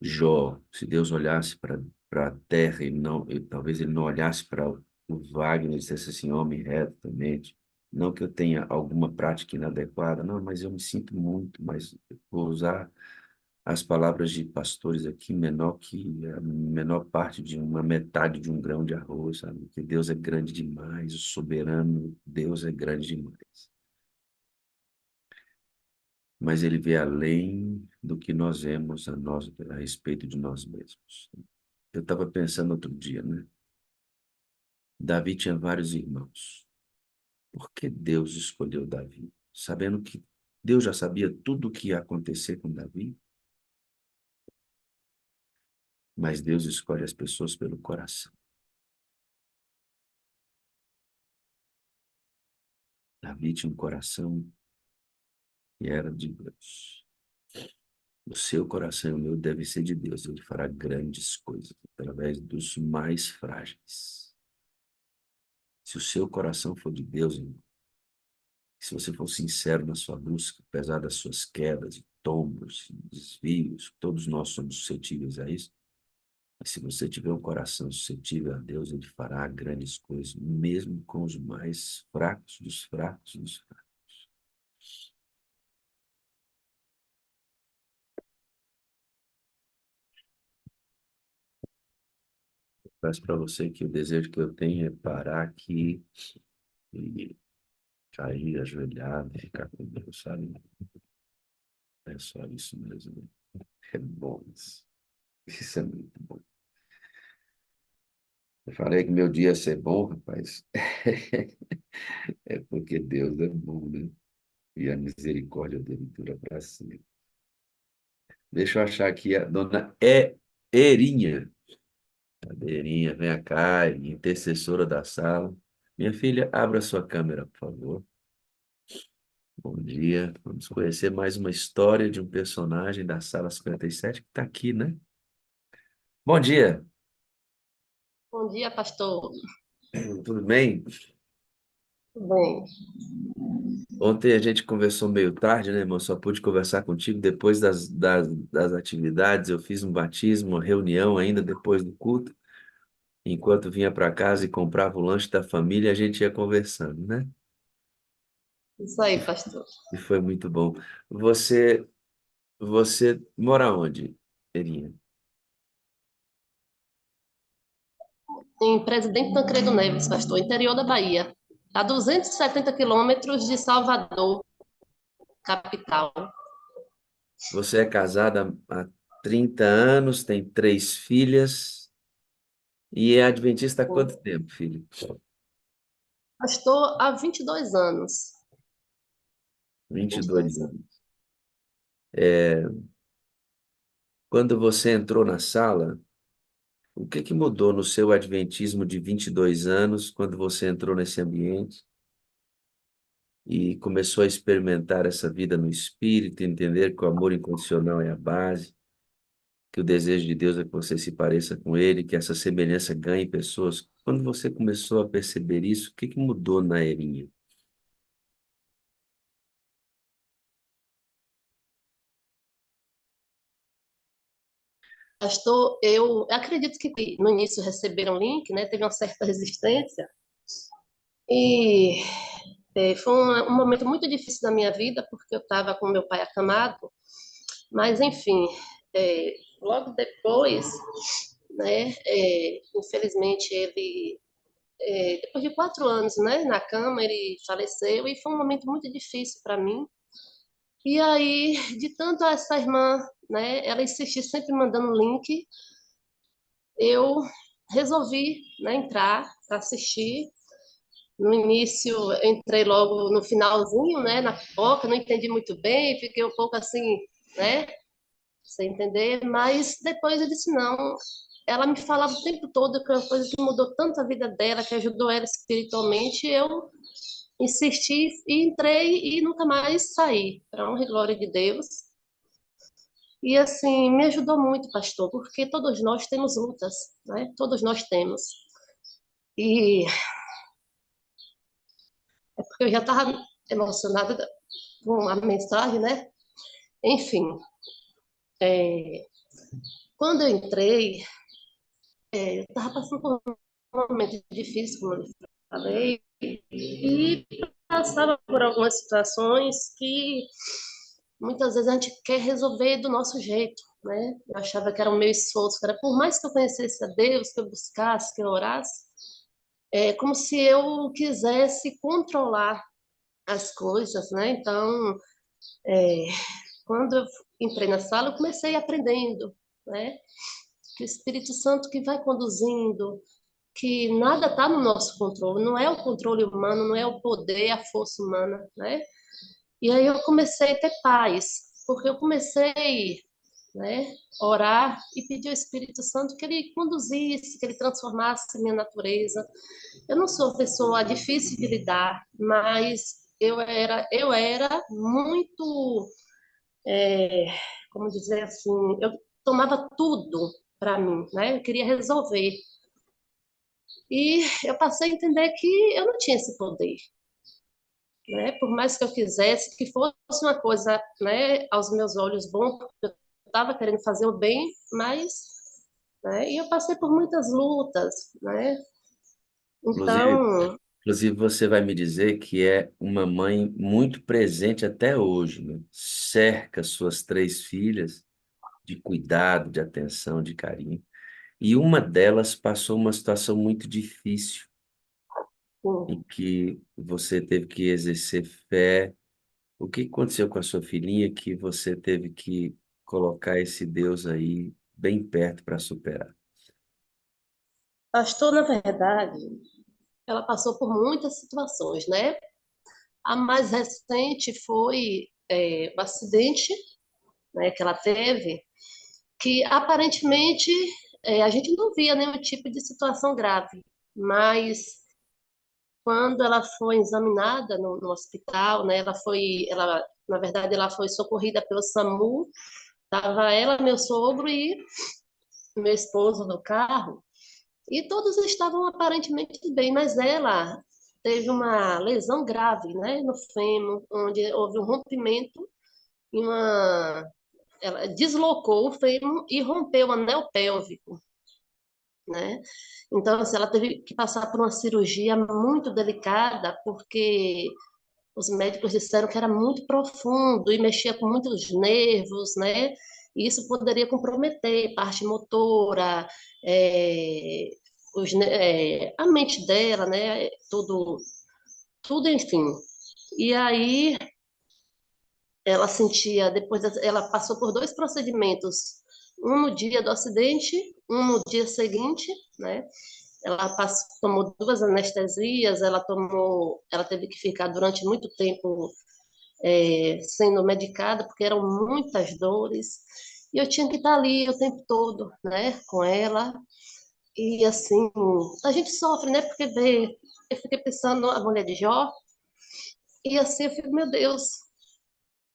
Jó. Se Deus olhasse para a terra talvez ele não olhasse para o Wagner e dissesse assim, homem reto, temente. Não que eu tenha alguma prática inadequada, não, mas eu me sinto muito, mas eu vou usar as palavras de pastores aqui, menor que a menor parte de uma metade de um grão de arroz, sabe? Que Deus é grande demais, o soberano Deus é grande demais. Mas ele vê além do que nós vemos a respeito de nós mesmos. Eu estava pensando outro dia, né? Davi tinha vários irmãos. Por que Deus escolheu Davi? Sabendo que Deus já sabia tudo o que ia acontecer com Davi, mas Deus escolhe as pessoas pelo coração. Davi tinha um coração que era de Deus. O seu coração e o meu deve ser de Deus. Ele fará grandes coisas através dos mais frágeis. Se o seu coração for de Deus, irmão, se você for sincero na sua busca, apesar das suas quedas e tombos, e desvios, todos nós somos suscetíveis a isso. Mas se você tiver um coração suscetível a Deus, Ele fará grandes coisas, mesmo com os mais fracos dos fracos dos fracos. Peço para você que o desejo que eu tenho é parar aqui e cair, ajoelhado, e ficar com Deus, sabe? É só isso mesmo. É bom isso. Isso é muito bom. Eu falei que meu dia ia ser bom, rapaz. É porque Deus é bom, né? E a misericórdia dele dura para sempre. Deixa eu achar aqui a dona Erinha. Cadeirinha, vem cá, intercessora da sala. Minha filha, abra sua câmera, por favor. Bom dia. Vamos conhecer mais uma história de um personagem da sala 57 que está aqui, né? Bom dia.
Bom dia, pastor.
Tudo bem?
Tudo bem.
Ontem a gente conversou meio tarde, né, irmão? Só pude conversar contigo depois das atividades. Eu fiz um batismo, uma reunião ainda depois do culto. Enquanto vinha para casa e comprava o lanche da família, a gente ia conversando, né?
Isso aí, pastor.
E foi muito bom. Você, você mora onde, Erinha?
Em Presidente Tancredo Neves, pastor, interior da Bahia, a 270 quilômetros de Salvador, capital.
Você é casada há 30 anos, tem 3 filhas e é adventista há quanto tempo, filho?
Pastor, há 22 anos.
22
22 anos.
anos. Quando você entrou na sala, o que que mudou no seu adventismo de 22 anos, quando você entrou nesse ambiente e começou a experimentar essa vida no Espírito, entender que o amor incondicional é a base, que o desejo de Deus é que você se pareça com Ele, que essa semelhança ganhe pessoas? Quando você começou a perceber isso, o que que mudou na Erinha?
Pastor, eu acredito que no início receberam o link, né? Teve uma certa resistência. E foi um momento muito difícil da minha vida, porque eu estava com meu pai acamado. Mas, enfim, logo depois, né? Infelizmente, ele, depois de 4 anos, né? Na cama, ele faleceu. E foi um momento muito difícil para mim. E aí, de tanto essa irmã, né? Ela insistir sempre mandando link, eu resolvi, né, entrar para assistir. No início, eu entrei logo no finalzinho, né, na pipoca, não entendi muito bem, fiquei um pouco assim, né, sem entender, mas depois eu disse, não, ela me falava o tempo todo que é uma coisa que mudou tanto a vida dela, que ajudou ela espiritualmente, eu insisti e entrei e nunca mais saí, para honra e glória de Deus. E assim, me ajudou muito, pastor, porque todos nós temos lutas, né? Todos nós temos. E é porque eu já estava emocionada com a mensagem, né? Enfim, é, quando eu entrei, eu estava passando por um momento difícil, como eu falei, e passava por algumas situações que muitas vezes a gente quer resolver do nosso jeito, né? Eu achava que era o meu esforço, que era por mais que eu conhecesse a Deus, que eu buscasse, que eu orasse, é como se eu quisesse controlar as coisas, né? Então, quando eu entrei na sala, eu comecei aprendendo, né? Que o Espírito Santo que vai conduzindo, que nada está no nosso controle, não é o controle humano, não é o poder, a força humana, né? E aí eu comecei a ter paz, porque eu comecei, né, orar e pedir ao Espírito Santo que ele conduzisse, que ele transformasse minha natureza. Eu não sou uma pessoa difícil de lidar, mas eu era muito, é, como dizer assim, eu tomava tudo para mim, né? Eu queria resolver. E eu passei a entender que eu não tinha esse poder, né? Por mais que eu quisesse que fosse uma coisa, né, aos meus olhos bom, porque eu estava querendo fazer o bem, mas, né? E eu passei por muitas lutas, né?
Inclusive,
Então,
inclusive, você vai me dizer que é uma mãe muito presente até hoje, né? Cerca suas 3 filhas de cuidado, de atenção, de carinho. E uma delas passou uma situação muito difícil,
sim.
em que você teve que exercer fé. O que aconteceu com a sua filhinha que você teve que colocar esse Deus aí bem perto para superar?
Pastor, na verdade, ela passou por muitas situações, né? A mais recente foi o acidente, né, que ela teve, que aparentemente a gente não via nenhum tipo de situação grave, mas quando ela foi examinada no hospital, né, na verdade, ela foi socorrida pelo SAMU, tava ela, meu sogro e meu esposo no carro, e todos estavam aparentemente bem, mas ela teve uma lesão grave, né, no fêmur, onde houve um rompimento e ela deslocou o fêmur e rompeu o anel pélvico, né? Então, assim, ela teve que passar por uma cirurgia muito delicada, porque os médicos disseram que era muito profundo e mexia com muitos nervos, né? E isso poderia comprometer parte motora, é, a mente dela, né? Tudo, enfim. E aí ela passou por 2 procedimentos, um no dia do acidente, um no dia seguinte, né? Ela tomou 2 anestesias, ela teve que ficar durante muito tempo sendo medicada, porque eram muitas dores, e eu tinha que estar ali o tempo todo, né, com ela, e assim, a gente sofre, né, porque eu fiquei pensando na mulher de Jó, e assim, eu fico, meu Deus,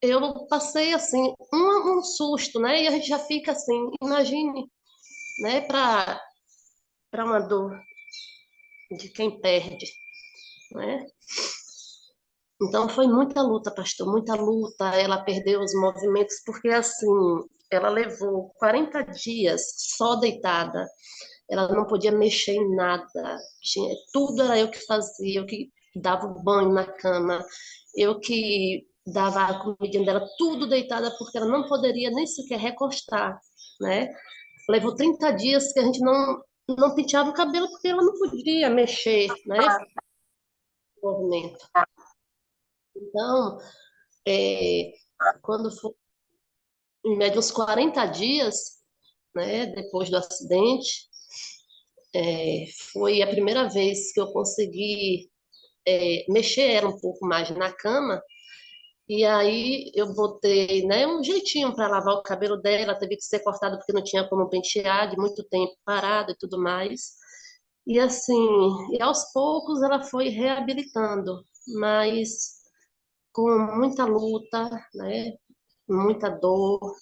eu passei, assim, um susto, né, e a gente já fica assim, imagine, né, para uma dor de quem perde, né, então foi muita luta, pastor, muita luta. Ela perdeu os movimentos, porque assim, ela levou 40 dias só deitada. Ela não podia mexer em nada. Tudo era eu que fazia, eu que dava o banho na cama, eu que dava a comida dela, tudo deitada, porque ela não poderia nem sequer recostar, né? Levou 30 dias que a gente não penteava o cabelo porque ela não podia mexer, né? No movimento. Então, é, quando foi em média uns 40 dias, né, depois do acidente, foi a primeira vez que eu consegui mexer ela um pouco mais na cama. E aí eu botei, né, um jeitinho para lavar o cabelo dela, teve que ser cortado porque não tinha como pentear, de muito tempo parado e tudo mais. E assim, e aos poucos ela foi reabilitando, mas com muita luta, né, muita dor,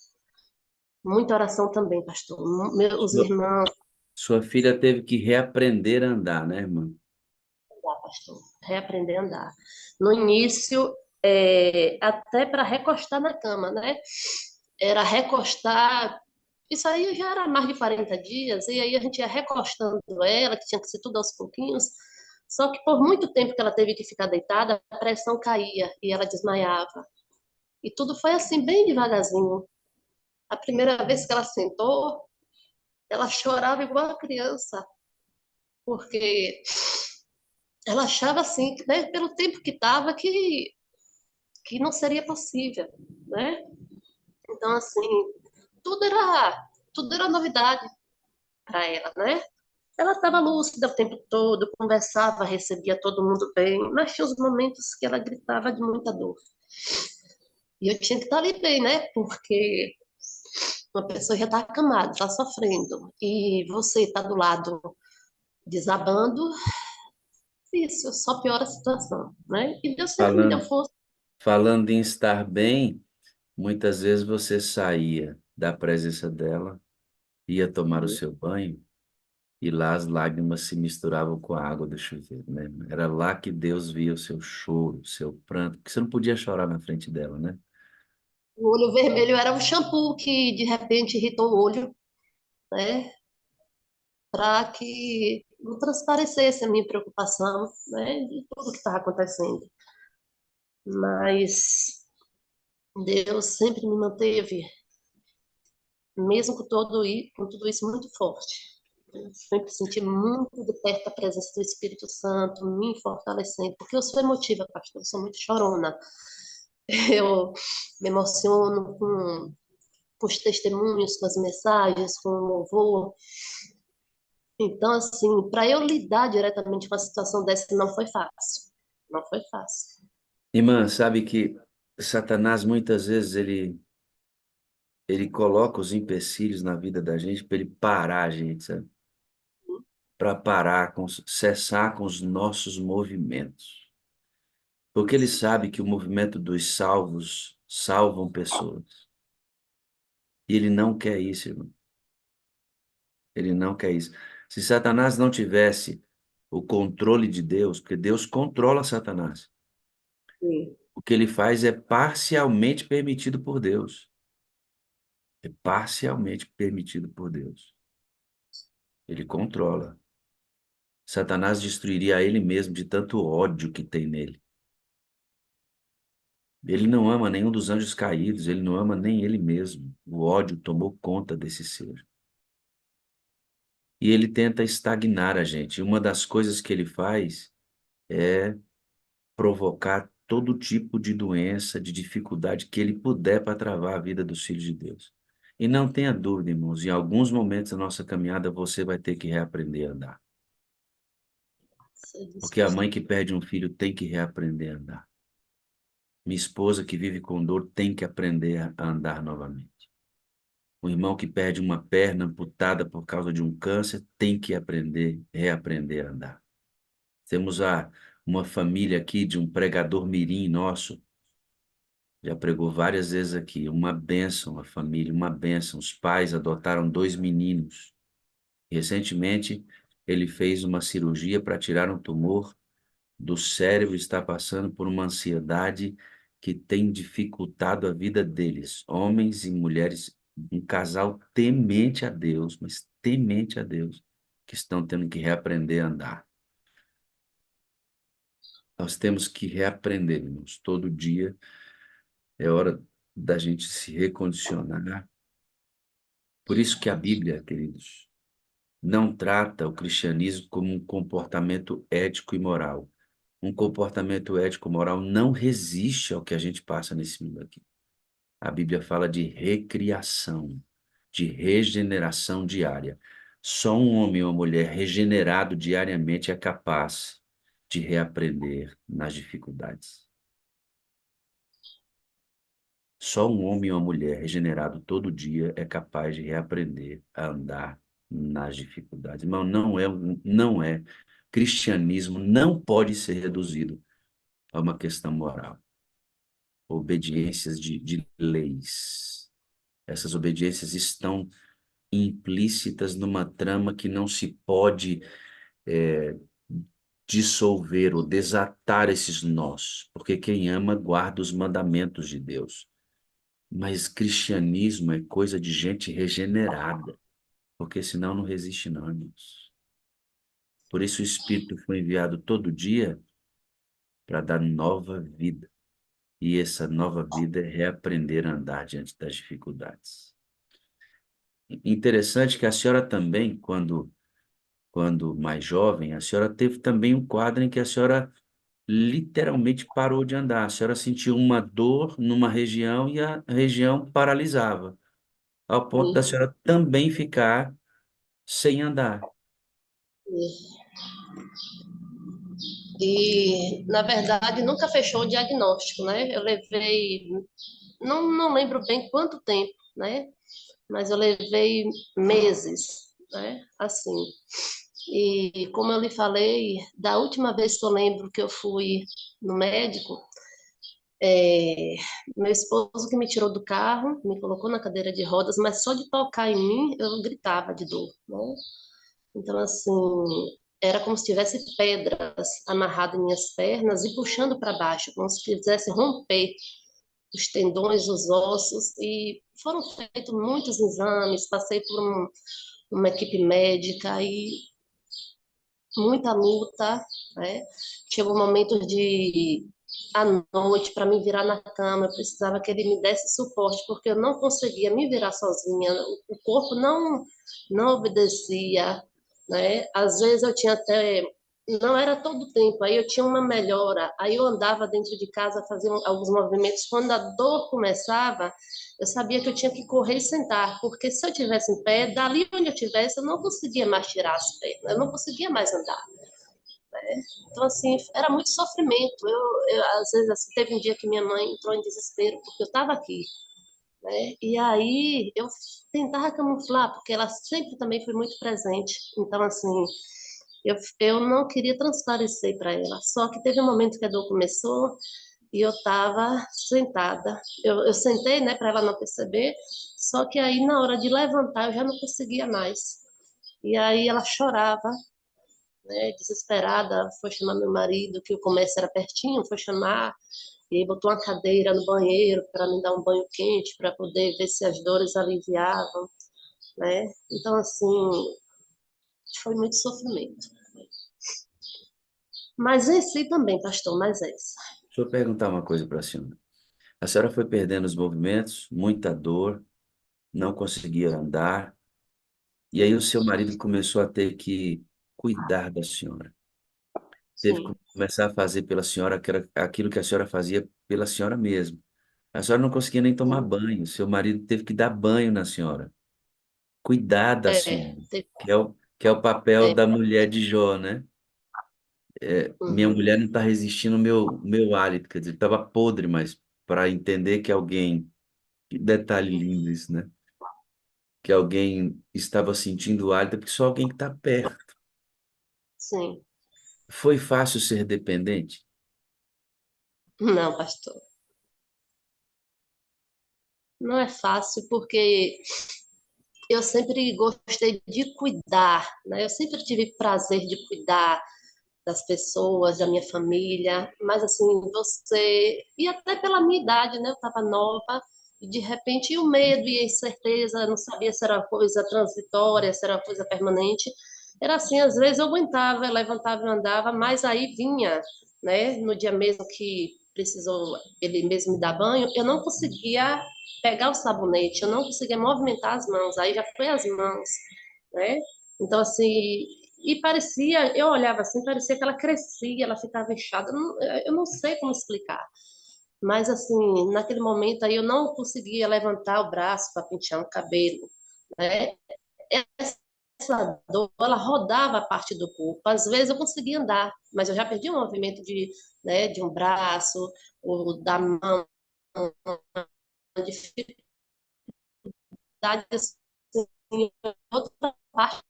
muita oração também, pastor. Meus
Sua,
irmãos,
sua filha teve que reaprender a andar, né, irmã?
pastor, reaprender a andar. No início, até para recostar na cama, né? Era recostar. Isso aí já era mais de 40 dias, e aí a gente ia recostando ela, que tinha que ser tudo aos pouquinhos. Só que por muito tempo que ela teve que ficar deitada, a pressão caía e ela desmaiava. E tudo foi assim, bem devagarzinho. A primeira vez que ela sentou, ela chorava igual a criança, porque ela achava assim, né, pelo tempo que estava, que não seria possível, né? Então, assim, tudo era, tudo era novidade para ela, né? Ela estava lúcida o tempo todo, conversava, recebia todo mundo bem, mas tinha os momentos que ela gritava de muita dor. E eu tinha que estar ali bem, né? Porque uma pessoa já está acamada, está sofrendo, e você está do lado desabando, isso só piora a situação, né? E Deus sempre me deu
Falando,
força.
falando em estar bem, muitas vezes você saía da presença dela, ia tomar o seu banho, e lá as lágrimas se misturavam com a água do chuveiro, né? Era lá que Deus via o seu choro, o seu pranto, porque você não podia chorar na frente dela, né?
O olho vermelho era o shampoo que de repente irritou o olho, né? Para que não transparecesse a minha preocupação, né? De tudo que estava acontecendo. Mas Deus sempre me manteve, mesmo com tudo isso, muito forte. Eu sempre senti muito de perto a presença do Espírito Santo, me fortalecendo, porque eu sou emotiva, pastor, eu sou muito chorona. Eu me emociono com os testemunhos, com as mensagens, com o louvor. Então, assim, para eu lidar diretamente com a situação dessa não foi fácil. Não foi fácil.
Irmã, sabe que Satanás muitas vezes ele coloca os empecilhos na vida da gente para ele parar a gente, sabe? Para parar, cessar com os nossos movimentos. Porque ele sabe que o movimento dos salvos salvam pessoas. E ele não quer isso, irmão. Ele não quer isso. Se Satanás não tivesse o controle de Deus, porque Deus controla Satanás,
Sim.
o que ele faz é parcialmente permitido por Deus. É parcialmente permitido por Deus. Ele controla. Satanás destruiria a ele mesmo de tanto ódio que tem nele. Ele não ama nenhum dos anjos caídos, ele não ama nem ele mesmo. O ódio tomou conta desse ser. E ele tenta estagnar a gente. E uma das coisas que ele faz é provocar todo tipo de doença, de dificuldade que ele puder para travar a vida dos filhos de Deus. E não tenha dúvida, irmãos, em alguns momentos da nossa caminhada você vai ter que reaprender a andar.
Você disse,
Porque a
pastor.
mãe que perde um filho tem que reaprender a andar. Minha esposa que vive com dor tem que aprender a andar novamente. O irmão que perde uma perna amputada por causa de um câncer tem que aprender, reaprender a andar. Temos uma família aqui de um pregador mirim nosso, já pregou várias vezes aqui, uma bênção a família, uma bênção. Os pais adotaram dois meninos. Recentemente, ele fez uma cirurgia para tirar um tumor do cérebro, está passando por uma ansiedade que tem dificultado a vida deles, homens e mulheres um casal temente a Deus, mas temente a Deus, que estão tendo que reaprender a andar. Nós temos que reaprender, irmãos. Todo dia é hora da gente se recondicionar. Por isso que a Bíblia, queridos, não trata o cristianismo como um comportamento ético e moral. Um comportamento ético e moral não resiste ao que a gente passa nesse mundo aqui. A Bíblia fala de recriação, de regeneração diária. Só um homem ou uma mulher regenerado diariamente é capaz de reaprender nas dificuldades. Só um homem ou uma mulher regenerado todo dia é capaz de reaprender a andar nas dificuldades. Irmão, não é. Cristianismo não pode ser reduzido a uma questão moral. Obediências de leis. Essas obediências estão implícitas numa trama que não se pode dissolver ou desatar esses nós, porque quem ama guarda os mandamentos de Deus. Mas cristianismo é coisa de gente regenerada, porque senão não resiste não, irmãos. Por isso o Espírito foi enviado todo dia para dar nova vida. E essa nova vida é reaprender a andar diante das dificuldades. Interessante que a senhora também, quando mais jovem, a senhora teve também um quadro em que a senhora literalmente parou de andar. A senhora sentiu uma dor numa região e a região paralisava, ao ponto da
Sim.
senhora também ficar sem andar.
E, na verdade, nunca fechou o diagnóstico, né? Eu levei, não lembro bem quanto tempo, né? Mas eu levei meses, né? Assim. E como eu lhe falei, da última vez que eu lembro que eu fui no médico, é, meu esposo que me tirou do carro, me colocou na cadeira de rodas, mas só de tocar em mim eu gritava de dor, né? Então, assim, era como se tivesse pedras amarradas em minhas pernas e puxando para baixo, como se quisesse romper os tendões, os ossos. E foram feitos muitos exames, passei por uma equipe médica e muita luta, né? Chegou um momento de à noite para me virar na cama, eu precisava que ele me desse suporte porque eu não conseguia me virar sozinha, o corpo não obedecia, né? Às vezes eu tinha até não era todo o tempo, aí eu tinha uma melhora, aí eu andava dentro de casa, fazia alguns movimentos, quando a dor começava, eu sabia que eu tinha que correr e sentar, porque se eu tivesse em pé, dali onde eu tivesse, eu não conseguia mais tirar as pernas, eu não conseguia mais andar. Então, assim, era muito sofrimento. Às vezes, assim, teve um dia que minha mãe entrou em desespero, porque eu estava aqui, né? E aí eu tentava camuflar, porque ela sempre também foi muito presente. Então, assim, eu não queria transparecer para ela. Só que teve um momento que a dor começou e eu estava sentada. Eu sentei, né, para ela não perceber, só que aí, na hora de levantar, eu já não conseguia mais. E aí ela chorava, né, desesperada, foi chamar meu marido, que o comércio era pertinho, foi chamar, e aí botou uma cadeira no banheiro para me dar um banho quente, para poder ver se as dores aliviavam, né? Então, assim, foi muito sofrimento. Mas venci também, pastor, mas é isso.
Deixa eu perguntar uma coisa para a senhora. A senhora foi perdendo os movimentos, muita dor, não conseguia andar, e aí o seu marido começou a ter que cuidar da senhora. Teve que
Sim,
começar a fazer pela senhora aquilo que a senhora fazia pela senhora mesma. A senhora não conseguia nem tomar
sim.
banho, seu marido teve que dar banho na senhora, cuidar da senhora, que é o papel
É,
da mulher de Jó, né? Minha
uhum,
mulher não está resistindo ao meu hálito, quer dizer, estava podre, mas para entender que alguém, que detalhe lindo isso, né? Que alguém estava sentindo o hálito, é porque só alguém que está perto.
sim.
Foi fácil ser dependente?
Não, pastor. Não é fácil, porque eu sempre gostei de cuidar, né? Eu sempre tive prazer de cuidar das pessoas, da minha família, mas assim, você, e até pela minha idade, né? Eu estava nova, E de repente o medo e a incerteza, não sabia se era uma coisa transitória, se era uma coisa permanente. Era assim, às vezes eu aguentava, eu levantava e andava, mas aí vinha, né, no dia mesmo que precisou ele mesmo me dar banho, eu não conseguia pegar o sabonete, eu não conseguia movimentar as mãos, aí já foi as mãos, né? Então, assim, e parecia, eu olhava assim, parecia que ela crescia, ela ficava inchada, eu não sei como explicar. Mas, assim, naquele momento aí eu não conseguia levantar o braço para pentear o cabelo, né? Essa dor, ela rodava a parte do corpo. Às vezes eu conseguia andar, mas eu já perdi o movimento de, né, de um braço, ou da mão, dificuldade, assim, em outra parte.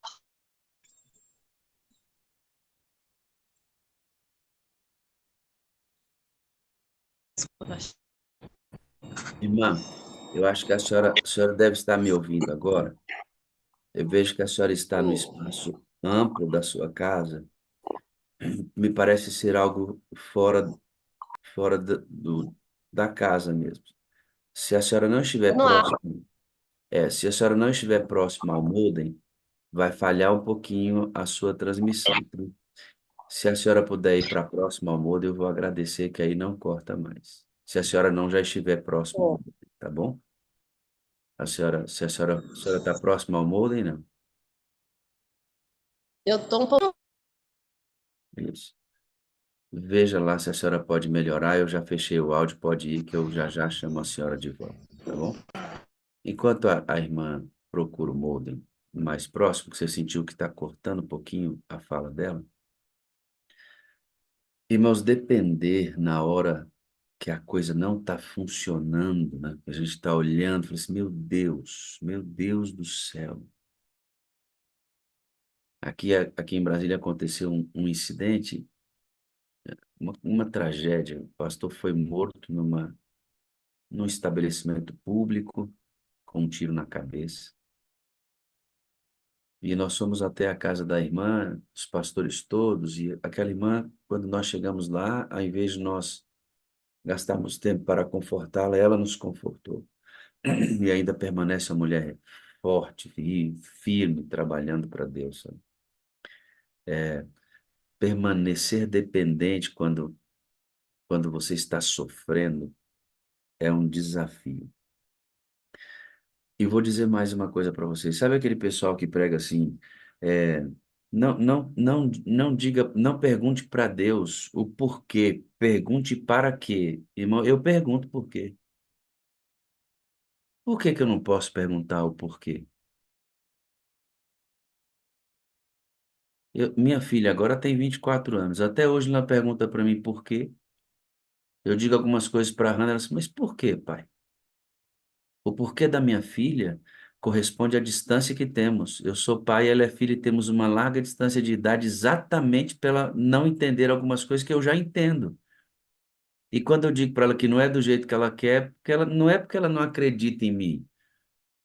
Irmã, eu acho que a senhora deve estar me ouvindo agora. Eu vejo que a senhora está no espaço amplo da sua casa. Me parece ser algo fora da casa mesmo. Se a senhora não estiver
Não há.
próximo, se a senhora não estiver próxima ao modem, vai falhar um pouquinho a sua transmissão. Então, se a senhora puder ir para próximo ao modem, eu vou agradecer que aí não corta mais. Se a senhora não já estiver próximo ao modem, tá bom? Se a senhora está próxima ao modem, não.
Eu estou um pouco.
Isso. Veja lá se a senhora pode melhorar. Eu já fechei o áudio, pode ir, que eu já já chamo a senhora de volta, tá bom? Enquanto a irmã procura o modem mais próximo, que você sentiu que está cortando um pouquinho a fala dela, irmãos, depender na hora que a coisa não está funcionando, né? Que a gente está olhando, fala assim, meu Deus do céu. Aqui em Brasília aconteceu um incidente, uma tragédia. O pastor foi morto num estabelecimento público com um tiro na cabeça. E nós fomos até a casa da irmã, os pastores todos, e aquela irmã, quando nós chegamos lá, ao invés de nós gastarmos tempo para confortá-la, ela nos confortou. E ainda permanece uma mulher forte e firme, trabalhando para Deus, sabe? Permanecer dependente quando você está sofrendo é um desafio. E vou dizer mais uma coisa para vocês. Sabe aquele pessoal que prega assim, é, não diga, não pergunte para Deus o porquê, pergunte para quê. Irmão, eu pergunto por quê. Por que que eu não posso perguntar o porquê? Minha filha agora tem 24 anos. Até hoje ela pergunta para mim por quê. Eu digo algumas coisas para a Hannah, ela diz, mas por quê, pai? O porquê da minha filha corresponde à distância que temos. Eu sou pai, ela é filha e temos uma larga distância de idade exatamente pela não entender algumas coisas que eu já entendo. E quando eu digo para ela que não é do jeito que ela quer, porque ela não é porque ela não acredita em mim,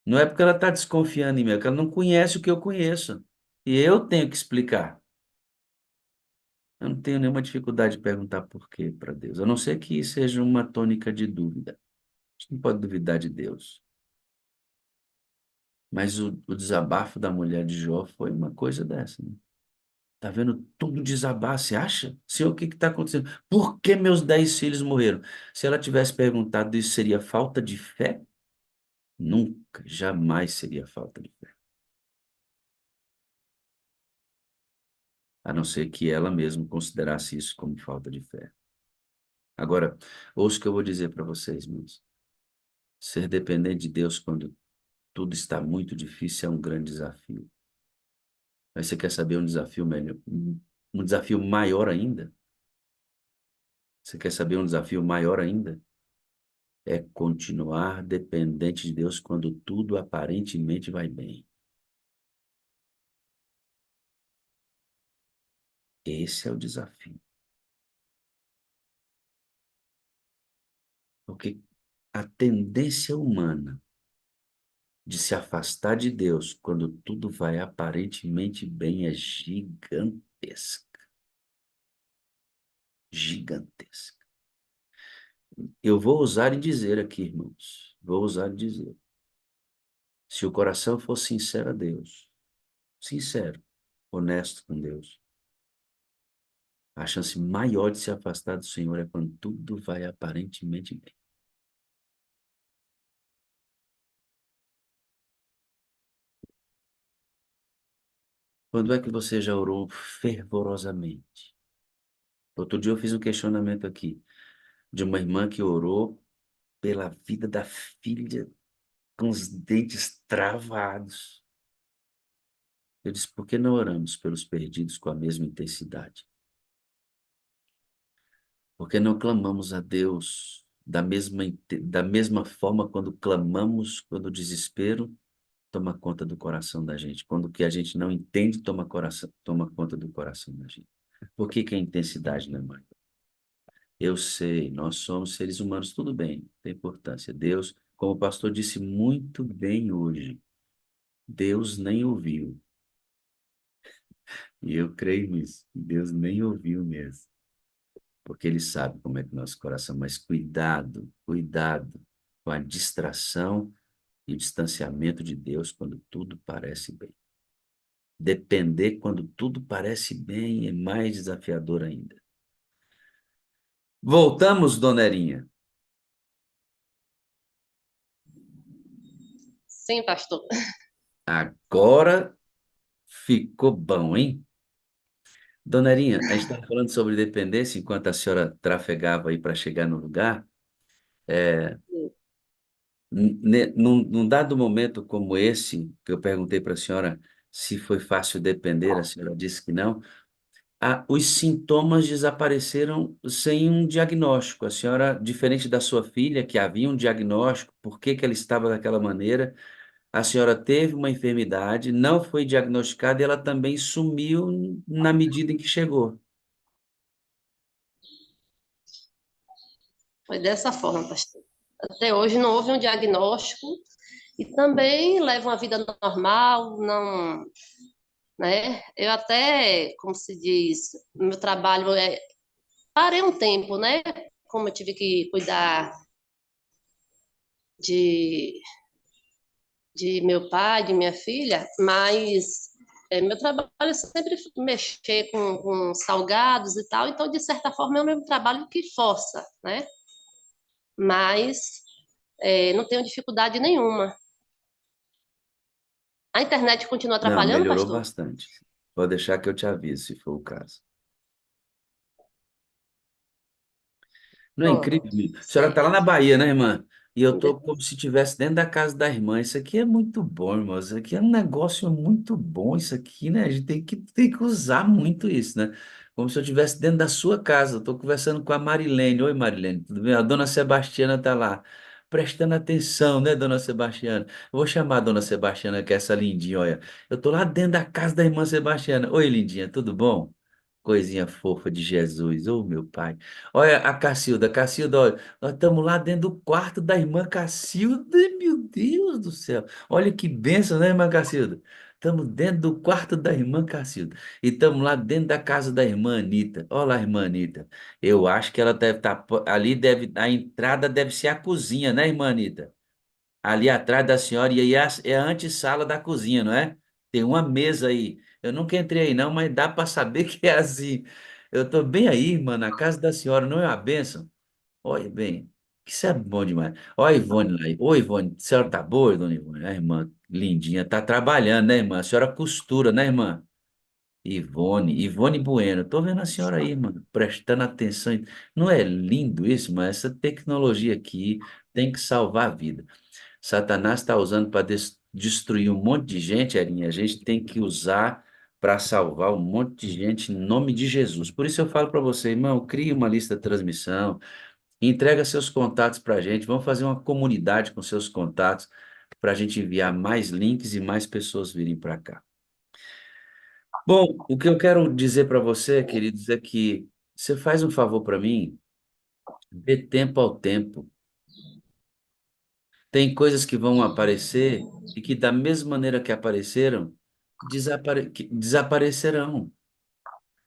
não é porque ela está desconfiando em mim, é porque ela não conhece o que eu conheço. E eu tenho que explicar. Eu não tenho nenhuma dificuldade de perguntar por quê para Deus, a não ser que seja uma tônica de dúvida. A gente não pode duvidar de Deus. Mas o desabafo da mulher de Jó foi uma coisa dessa, né? Tá vendo tudo desabar, você acha? Senhor, o que está acontecendo? Por que meus 10 filhos morreram? Se ela tivesse perguntado isso, seria falta de fé? Nunca, jamais seria falta de fé. A não ser que ela mesma considerasse isso como falta de fé. Agora, ouça o que eu vou dizer para vocês, meus. Ser dependente de Deus quando tudo está muito difícil é um grande desafio. Mas você quer saber um desafio melhor, um desafio maior ainda? Você quer saber um desafio maior ainda? É continuar dependente de Deus quando tudo aparentemente vai bem. Esse é o desafio. Porque a tendência humana de se afastar de Deus quando tudo vai aparentemente bem é gigantesca. Gigantesca. Eu vou ousar e dizer aqui, irmãos, vou usar de dizer, se o coração for sincero a Deus, sincero, honesto com Deus, a chance maior de se afastar do Senhor é quando tudo vai aparentemente bem. Quando é que você já orou fervorosamente? Outro dia eu fiz um questionamento aqui de uma irmã que orou pela vida da filha com os dentes travados. Eu disse, por que não oramos pelos perdidos com a mesma intensidade? Por que não clamamos a Deus da mesma forma quando clamamos, quando o desespero toma conta do coração da gente, quando o que a gente não entende toma conta do coração da gente? Por que que a intensidade não é maior? Eu sei, nós somos seres humanos, tudo bem, tem importância. Deus, como o pastor disse muito bem hoje, Deus nem ouviu. E eu creio nisso. Deus nem ouviu mesmo. Porque Ele sabe como é que é o nosso coração. Mas cuidado, cuidado com a distração e o distanciamento de Deus quando tudo parece bem. Depender quando tudo parece bem é mais desafiador ainda. Voltamos, Dona Erinha.
Sim, pastor.
Agora ficou bom, hein? Dona Erinha, a gente estava falando sobre dependência enquanto a senhora trafegava aí para chegar no lugar. Num dado momento como esse, que eu perguntei para a senhora se foi fácil depender, a senhora disse que não. Os sintomas desapareceram sem um diagnóstico. A senhora, diferente da sua filha, que havia um diagnóstico, por que que ela estava daquela maneira, a senhora teve uma enfermidade, não foi diagnosticada e ela também sumiu na medida em que chegou.
Foi dessa forma, pastor. Até hoje não houve um diagnóstico e também levo uma vida normal, não, né? Eu até, como se diz, meu trabalho parei um tempo, né? Como eu tive que cuidar de, de meu pai, de minha filha, mas meu trabalho é sempre mexer com salgados e tal, então, de certa forma, é o mesmo trabalho que força, né? Mas não tenho dificuldade nenhuma. A internet continua
Não,
atrapalhando,
melhorou
pastor?
bastante. Pode deixar que eu te aviso, se for o caso. Não é incrível,
Pronto,
irmã? A senhora está lá
certo.
na Bahia, né, irmã? E eu estou como se estivesse dentro da casa da irmã. Isso aqui é muito bom, irmão. Isso aqui é um negócio muito bom, isso aqui, né? A gente tem que usar muito isso, né? Como se eu estivesse dentro da sua casa. Estou conversando com a Marilene. Oi, Marilene, tudo bem? A dona Sebastiana está lá, prestando atenção, né, dona Sebastiana? Eu vou chamar a dona Sebastiana, que é essa lindinha, olha. Eu estou lá dentro da casa da irmã Sebastiana. Oi, lindinha, tudo bom? Coisinha fofa de Jesus, ô meu pai. Olha a Cacilda, Cacilda, olha, nós estamos lá dentro do quarto da irmã Cacilda, meu Deus do céu. Olha que bênção, né, irmã Cacilda? Estamos dentro do quarto da irmã Cacilda. E estamos lá dentro da casa da irmã Anitta. Olha lá, irmã Anitta. Eu acho que ela deve estar ali, a entrada deve ser a cozinha, né, irmã Anitta? Ali atrás da senhora, e aí é a antessala da cozinha, não é? Tem uma mesa aí. Eu nunca entrei aí, não, mas dá para saber que é assim. Eu estou bem aí, mano, na casa da senhora, não é uma bênção? Olha bem, isso é bom demais. Olha a Ivone lá. Oi, Ivone, a senhora tá boa, dona Ivone? A irmã lindinha, tá trabalhando, né, irmã? A senhora costura, né, irmã? Ivone Bueno, tô vendo a senhora aí, mano, prestando atenção. Não é lindo isso, mas essa tecnologia aqui tem que salvar a vida. Satanás está usando para destruir um monte de gente, Erinha. A gente tem que usar para salvar um monte de gente em nome de Jesus. Por isso eu falo para você, irmão, crie uma lista de transmissão, entrega seus contatos para a gente. Vamos fazer uma comunidade com seus contatos para a gente enviar mais links e mais pessoas virem para cá. Bom, o que eu quero dizer para você, queridos, é que você faz um favor para mim, dê tempo ao tempo. Tem coisas que vão aparecer e que, da mesma maneira que apareceram, que desaparecerão.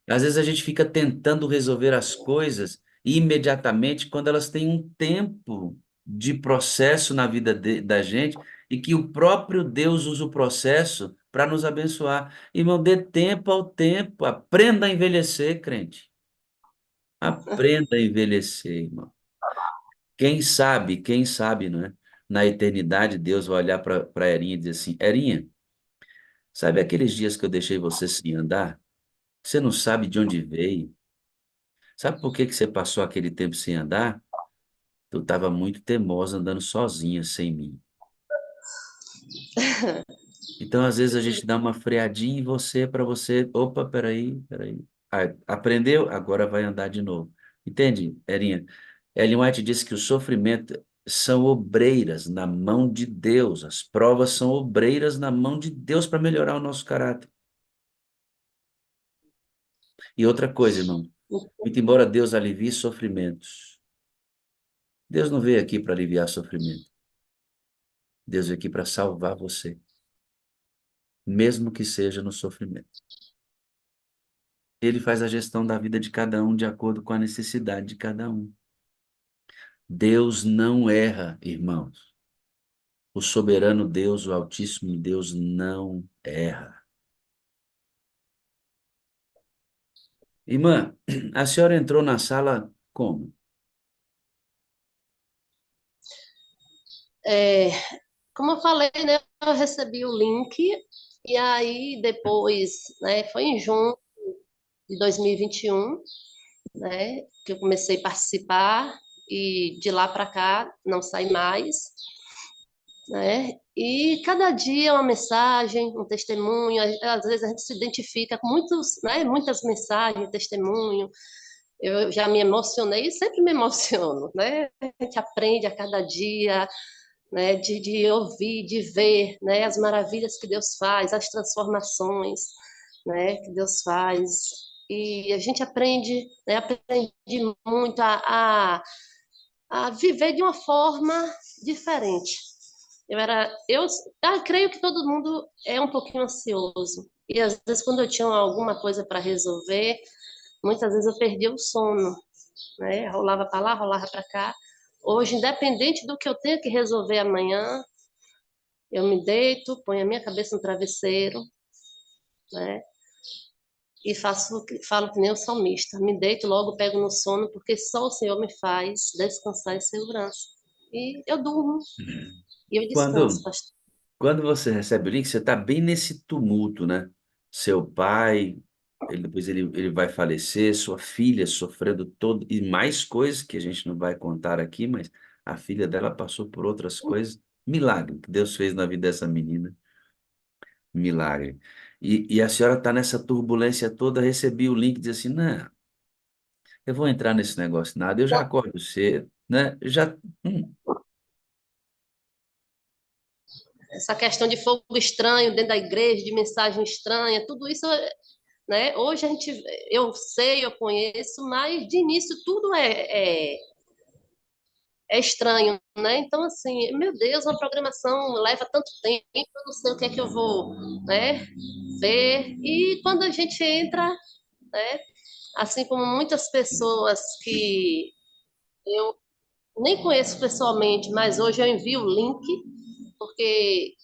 Às vezes a gente fica tentando resolver as coisas imediatamente quando elas têm um tempo de processo na vida da gente e que o próprio Deus usa o processo para nos abençoar. Irmão, dê tempo ao tempo, aprenda a envelhecer, crente. Aprenda a envelhecer, irmão. Quem sabe, não é? Na eternidade, Deus vai olhar para Erinha e dizer assim: Erinha, sabe aqueles dias que eu deixei você sem andar? Você não sabe de onde veio. Sabe por que que você passou aquele tempo sem andar? Tu estava muito teimosa andando sozinha, sem mim. Então, às vezes, a gente dá uma freadinha em você para você. Opa, peraí, peraí. Ah, aprendeu? Agora vai andar de novo. Entende, Erinha? Ellen White disse que o sofrimento são obreiras na mão de Deus. As provas são obreiras na mão de Deus para melhorar o nosso caráter. E outra coisa, irmão. Muito embora Deus alivie sofrimentos, Deus não veio aqui para aliviar sofrimento. Deus veio aqui para salvar você, mesmo que seja no sofrimento. Ele faz a gestão da vida de cada um de acordo com a necessidade de cada um. Deus não erra, irmãos. O soberano Deus, o Altíssimo Deus, não erra. Irmã, a senhora entrou na sala como?
É, como eu falei, né, eu recebi o link e aí depois, né, foi em junho de 2021, né, que eu comecei a participar e de lá para cá não saí mais, né? E cada dia uma mensagem, um testemunho, às vezes a gente se identifica com muitos, né, muitas mensagens, testemunho. Eu já me emocionei e sempre me emociono, né? A gente aprende a cada dia, né, de ouvir, de ver, né, as maravilhas que Deus faz, as transformações, né, que Deus faz. E a gente aprende, né, aprende muito a viver de uma forma diferente. Eu creio que todo mundo é um pouquinho ansioso. E às vezes quando eu tinha alguma coisa para resolver, muitas vezes eu perdia o sono, né? Rolava para lá, rolava para cá. Hoje, independente do que eu tenha que resolver amanhã, eu me deito, ponho a minha cabeça no travesseiro, né? E falo que nem o salmista. Me deito, logo pego no sono, porque só o Senhor me faz descansar em segurança. E eu durmo, e eu descanso,
Quando,
pastor.
quando você recebe o link, você está bem nesse tumulto, né? Seu pai, ele vai falecer, sua filha sofrendo todo, e mais coisas que a gente não vai contar aqui, mas a filha dela passou por outras coisas. Milagre que Deus fez na vida dessa menina. Milagre. E a senhora está nessa turbulência toda, recebi o link e diz assim, não, eu vou entrar nesse negócio nada, eu já acordo cedo, né? Já, hum,
Essa questão de fogo estranho dentro da igreja, de mensagem estranha, tudo isso, né? Hoje eu sei, eu conheço, mas de início tudo é estranho, né? Então, assim, meu Deus, uma programação leva tanto tempo, eu não sei o que é que eu vou, né, ver. E quando a gente entra, né, assim como muitas pessoas que eu nem conheço pessoalmente, mas hoje eu envio o link, porque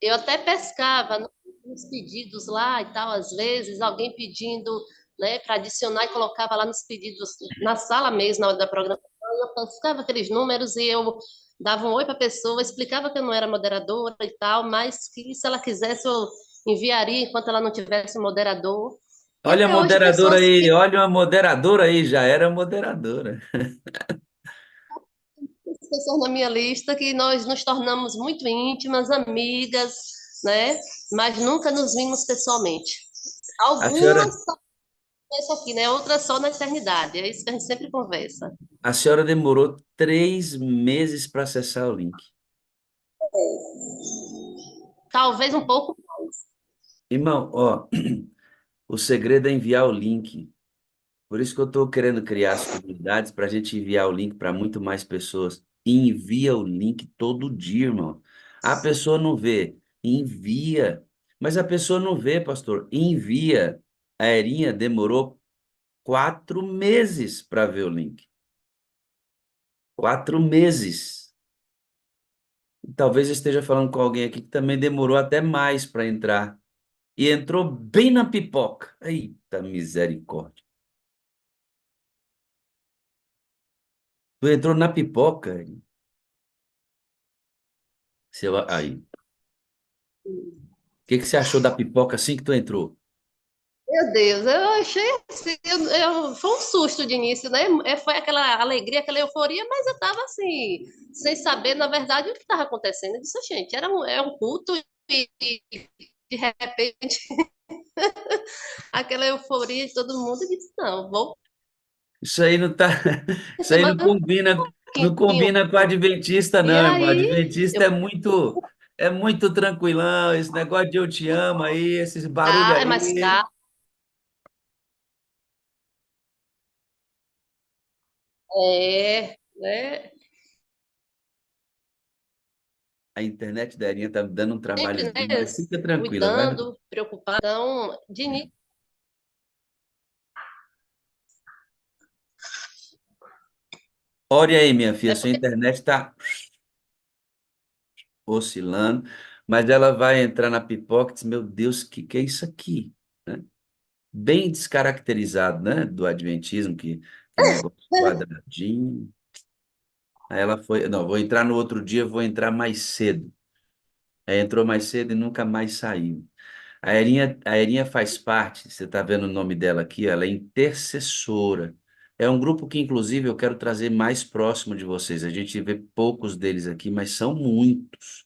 eu até pescava nos pedidos lá e tal, às vezes, alguém pedindo, né, para adicionar e colocava lá nos pedidos, na sala mesmo, na hora da programação, eu pescava aqueles números e eu dava um oi para a pessoa, explicava que eu não era moderadora e tal, mas que se ela quisesse eu enviaria enquanto ela não tivesse moderador. E
olha a
até hoje
moderadora
pessoas
aí,
que
olha uma moderadora aí, já era moderadora.
pessoas na minha lista que nós nos tornamos muito íntimas, amigas, né? Mas nunca nos vimos pessoalmente.
A senhora,
Algumas isso aqui, né? Outra só na eternidade. É isso que a gente sempre conversa.
a senhora demorou 3 meses para acessar o link.
Talvez um pouco.
Irmão, ó, o segredo é enviar o link. Por isso que eu estou querendo criar as comunidades para a gente enviar o link para muito mais pessoas. Envia o link todo dia, irmão. A pessoa não vê, envia. Mas a pessoa não vê, pastor. Envia. A Erinha demorou 4 meses para ver o link. 4 meses. Talvez eu esteja falando com alguém aqui que também demorou até mais para entrar. E entrou bem na pipoca. Eita misericórdia. Tu entrou na pipoca? Eri? Aí. O que que você achou da pipoca assim que tu entrou?
Meu Deus, eu achei assim, foi um susto de início, né? Foi aquela alegria, aquela euforia, mas eu estava assim, sem saber, na verdade, o que estava acontecendo. Eu disse, gente, é um culto e de repente aquela euforia de todo mundo, eu disse, não, vou
Isso aí não tá, isso
conhecer
aí
mais
não
um
combina, não
pouquinho.
combina com adventista
E
não, irmão.
aí,
Adventista
eu,
é muito tranquilão, esse negócio de eu te amo aí, esses barulhos
é mais
aí.
caro, né?
A internet da Erinha tá me dando um
Sempre,
trabalhozinho,
né?
mas fica tranquila, vai.
Cuidando, preocupado. Então, de início,
Ore aí, minha filha,
é
sua
porque
internet está oscilando, mas ela vai entrar na pipoca e diz, meu Deus, o que que é isso aqui? Né? Bem descaracterizado, né, do adventismo, que aquele negócio quadradinho. Aí ela foi, não, vou entrar no outro dia, vou entrar mais cedo. Aí entrou mais cedo e nunca mais saiu. A Erinha faz parte, você está vendo o nome dela aqui, ela é intercessora. É um grupo que, inclusive, eu quero trazer mais próximo de vocês. A gente vê poucos deles aqui, mas são muitos.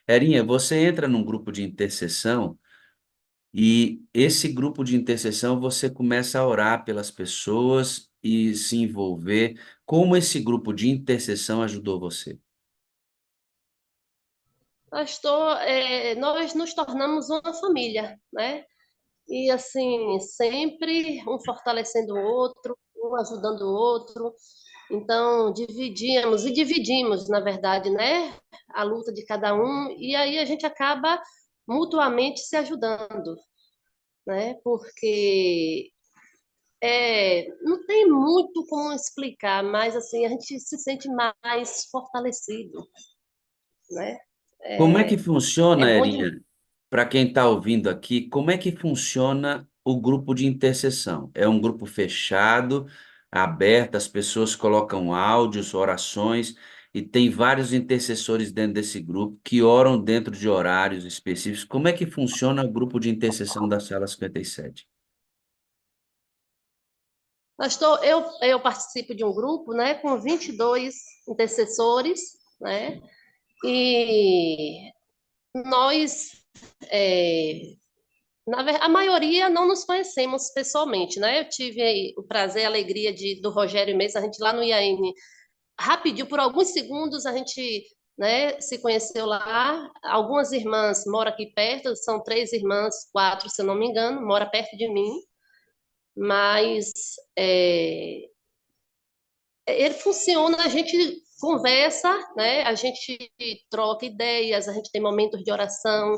Erinha, você entra num grupo de intercessão e esse grupo de intercessão você começa a orar pelas pessoas e se envolver. Como esse grupo de intercessão ajudou você?
nós nos tornamos uma família, né? E assim, sempre um fortalecendo o outro, um ajudando o outro. Então, dividimos, na verdade, né? A luta de cada um, e aí a gente acaba mutuamente se ajudando, né? Porque não tem muito como explicar, mas assim, a gente se sente mais fortalecido, né?
Como é que
É, é
funciona,
bom demais.
Erinha? Para quem está ouvindo aqui, como é que funciona o grupo de intercessão? É um grupo fechado, aberto, as pessoas colocam áudios, orações, e tem vários intercessores dentro desse grupo que oram dentro de horários específicos. Como é que funciona o grupo de intercessão da Sala 57?
Eu participo de um grupo, né, com 22 intercessores, né, e nós, é, a maioria não nos conhecemos pessoalmente, né? Eu tive aí o prazer e a alegria do Rogério Mendes, a gente lá no IAN, rapidinho, por alguns segundos, a gente, né, se conheceu lá. Algumas irmãs moram aqui perto, são 3 irmãs, 4, se eu não me engano, mora perto de mim, mas é, ele funciona, a gente conversa, né? A gente troca ideias, a gente tem momentos de oração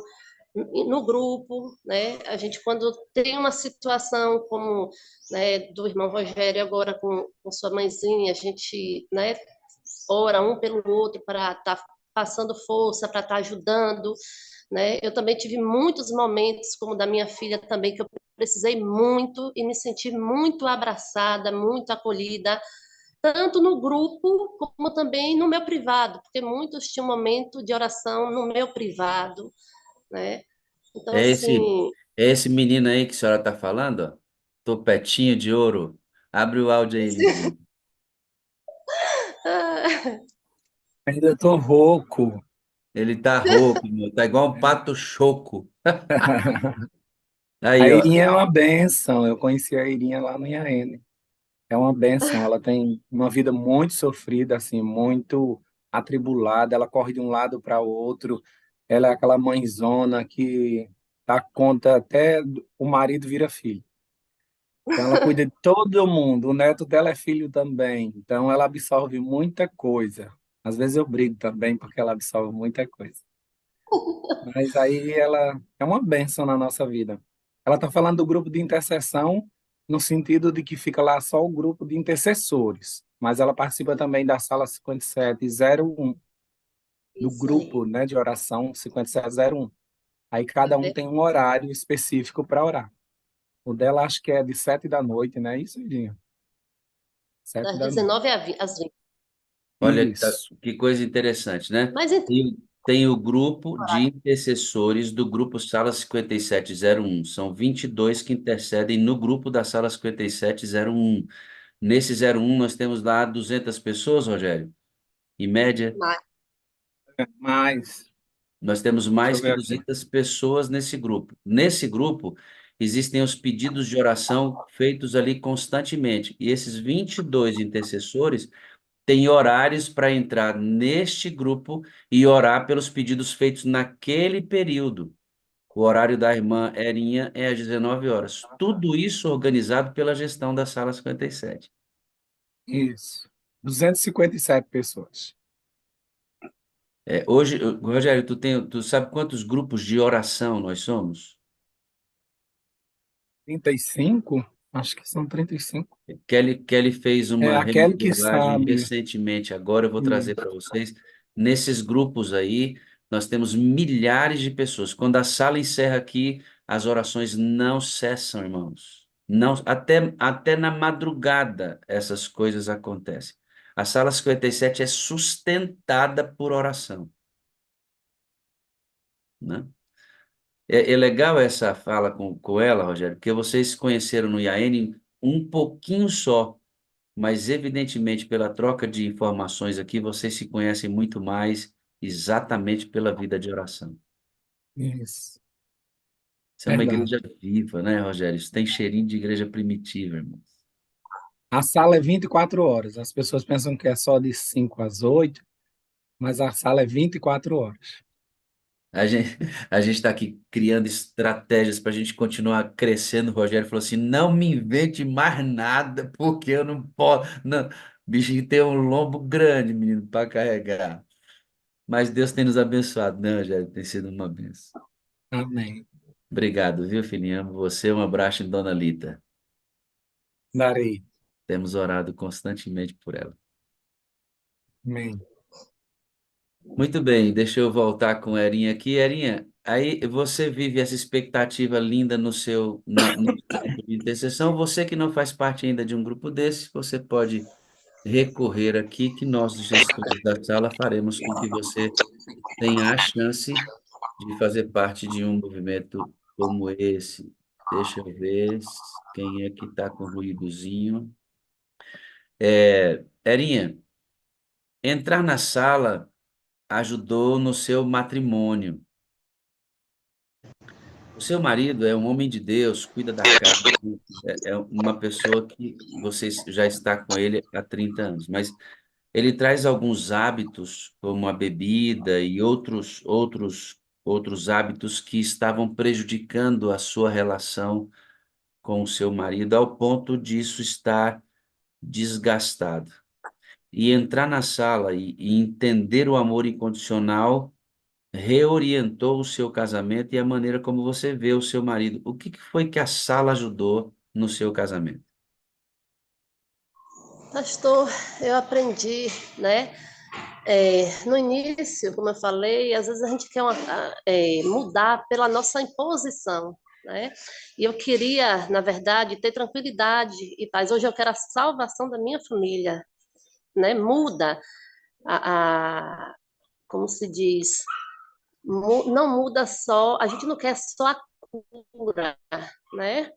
no grupo, né? A gente quando tem uma situação como, né, do irmão Rogério agora com sua mãezinha, a gente, né, ora um pelo outro para estar passando força, para estar ajudando, né? Eu também tive muitos momentos, como da minha filha também, que eu precisei muito e me senti muito abraçada, muito acolhida, tanto no grupo como também no meu privado, porque muitos tinham um momento de oração no meu privado, né? Então,
É esse,
assim,
é esse menino aí que a senhora está falando, ó? Topetinho de ouro. Abre o áudio aí, Lizinho.
Ainda tô rouco.
Ele tá rouco, meu, tá igual um pato choco.
A
Aí, ó.
Irinha é uma benção. Eu conheci a Irinha lá no IAN. É uma benção. Ela tem uma vida muito sofrida, assim, muito atribulada. Ela corre de um lado para o outro. Ela é aquela mãezona que dá conta até o marido vira filho. Então, ela cuida de todo mundo. O neto dela é filho também. Então, ela absorve muita coisa. Às vezes eu brigo também porque ela absorve muita coisa. Mas aí ela é uma bênção na nossa vida. Ela está falando do grupo de intercessão. no sentido de que fica lá só o grupo de intercessores, mas ela participa também da sala 5701, do
Isso aí.
grupo, né, de oração 5701. Aí cada um
É
tem um horário específico para orar. O dela acho que é de 7 da noite, né? Isso, Irinha? Sete
das
da noite.
19 às 20.
Olha
Isso.
que coisa interessante, né?
Mas então,
Tem o grupo de intercessores do grupo Sala 5701. São 22 que intercedem no grupo da Sala 5701. Nesse 01, nós temos lá 200 pessoas, Rogério, em média.
Mas,
Nós temos
deixa
mais
eu
que
ver aqui.
200 pessoas nesse grupo. Nesse grupo, existem os pedidos de oração feitos ali constantemente. E esses 22 intercessores têm horários para entrar neste grupo e orar pelos pedidos feitos naquele período. O horário da irmã Erinha é às 19 horas. Tudo isso organizado pela gestão da Sala 57.
Isso. 257 pessoas.
Hoje, Rogério, tu sabe quantos grupos de oração nós somos?
35. Acho que são 35.
Kelly fez
É
uma
aquele que
remodelagem
sabe.
recentemente, agora eu vou trazer
Isso.
para vocês. Nesses grupos aí, nós temos milhares de pessoas. Quando a sala encerra aqui, as orações não cessam, irmãos. Não, até na madrugada essas coisas acontecem. A sala 57 é sustentada por oração, né? É legal essa fala com ela, Rogério, porque vocês se conheceram no IAN um pouquinho só. Mas, evidentemente, pela troca de informações aqui, vocês se conhecem muito mais exatamente pela vida de oração.
Isso.
Isso é uma igreja
Verdade.
viva, né, Rogério? Isso tem cheirinho de igreja primitiva, irmão.
A sala é 24 horas. As pessoas pensam que é só de 5 às 8, mas a sala é 24 horas.
A gente, a gente está aqui criando estratégias para a gente continuar crescendo. O Rogério falou assim: não me invente mais nada, porque eu não posso. Não. Bichinho tem um lombo grande, menino, para carregar. Mas Deus tem nos abençoado, né, Rogério? Tem sido uma bênção.
Amém.
Obrigado, viu, filhinho? Amo você. Um abraço em Dona Lita.
Darei.
Temos orado constantemente por ela.
Amém.
Muito bem, deixa eu voltar com a Erinha aqui. Erinha, aí você vive essa expectativa linda no seu grupo de intercessão. Você que não faz parte ainda de um grupo desse, você pode recorrer aqui, que nós, os gestores da sala, faremos com que você tenha a chance de fazer parte de um movimento como esse. Deixa eu ver quem é que está com ruídozinho. Erinha, entrar na sala ajudou no seu matrimônio. O seu marido é um homem de Deus, cuida da casa, é uma pessoa que você já está com ele há 30 anos, mas ele traz alguns hábitos, como a bebida e outros hábitos que estavam prejudicando a sua relação com o seu marido, ao ponto disso estar desgastado. E entrar na sala e entender o amor incondicional reorientou o seu casamento e a maneira como você vê o seu marido. O que foi que a sala ajudou no seu casamento?
pastor, eu aprendi, né? No início, como eu falei, às vezes a gente quer mudar pela nossa imposição, né? E eu queria, na verdade, ter tranquilidade e paz. Hoje eu quero a salvação da minha família, né? Muda como se diz, não muda só, a gente não quer só a cura, né?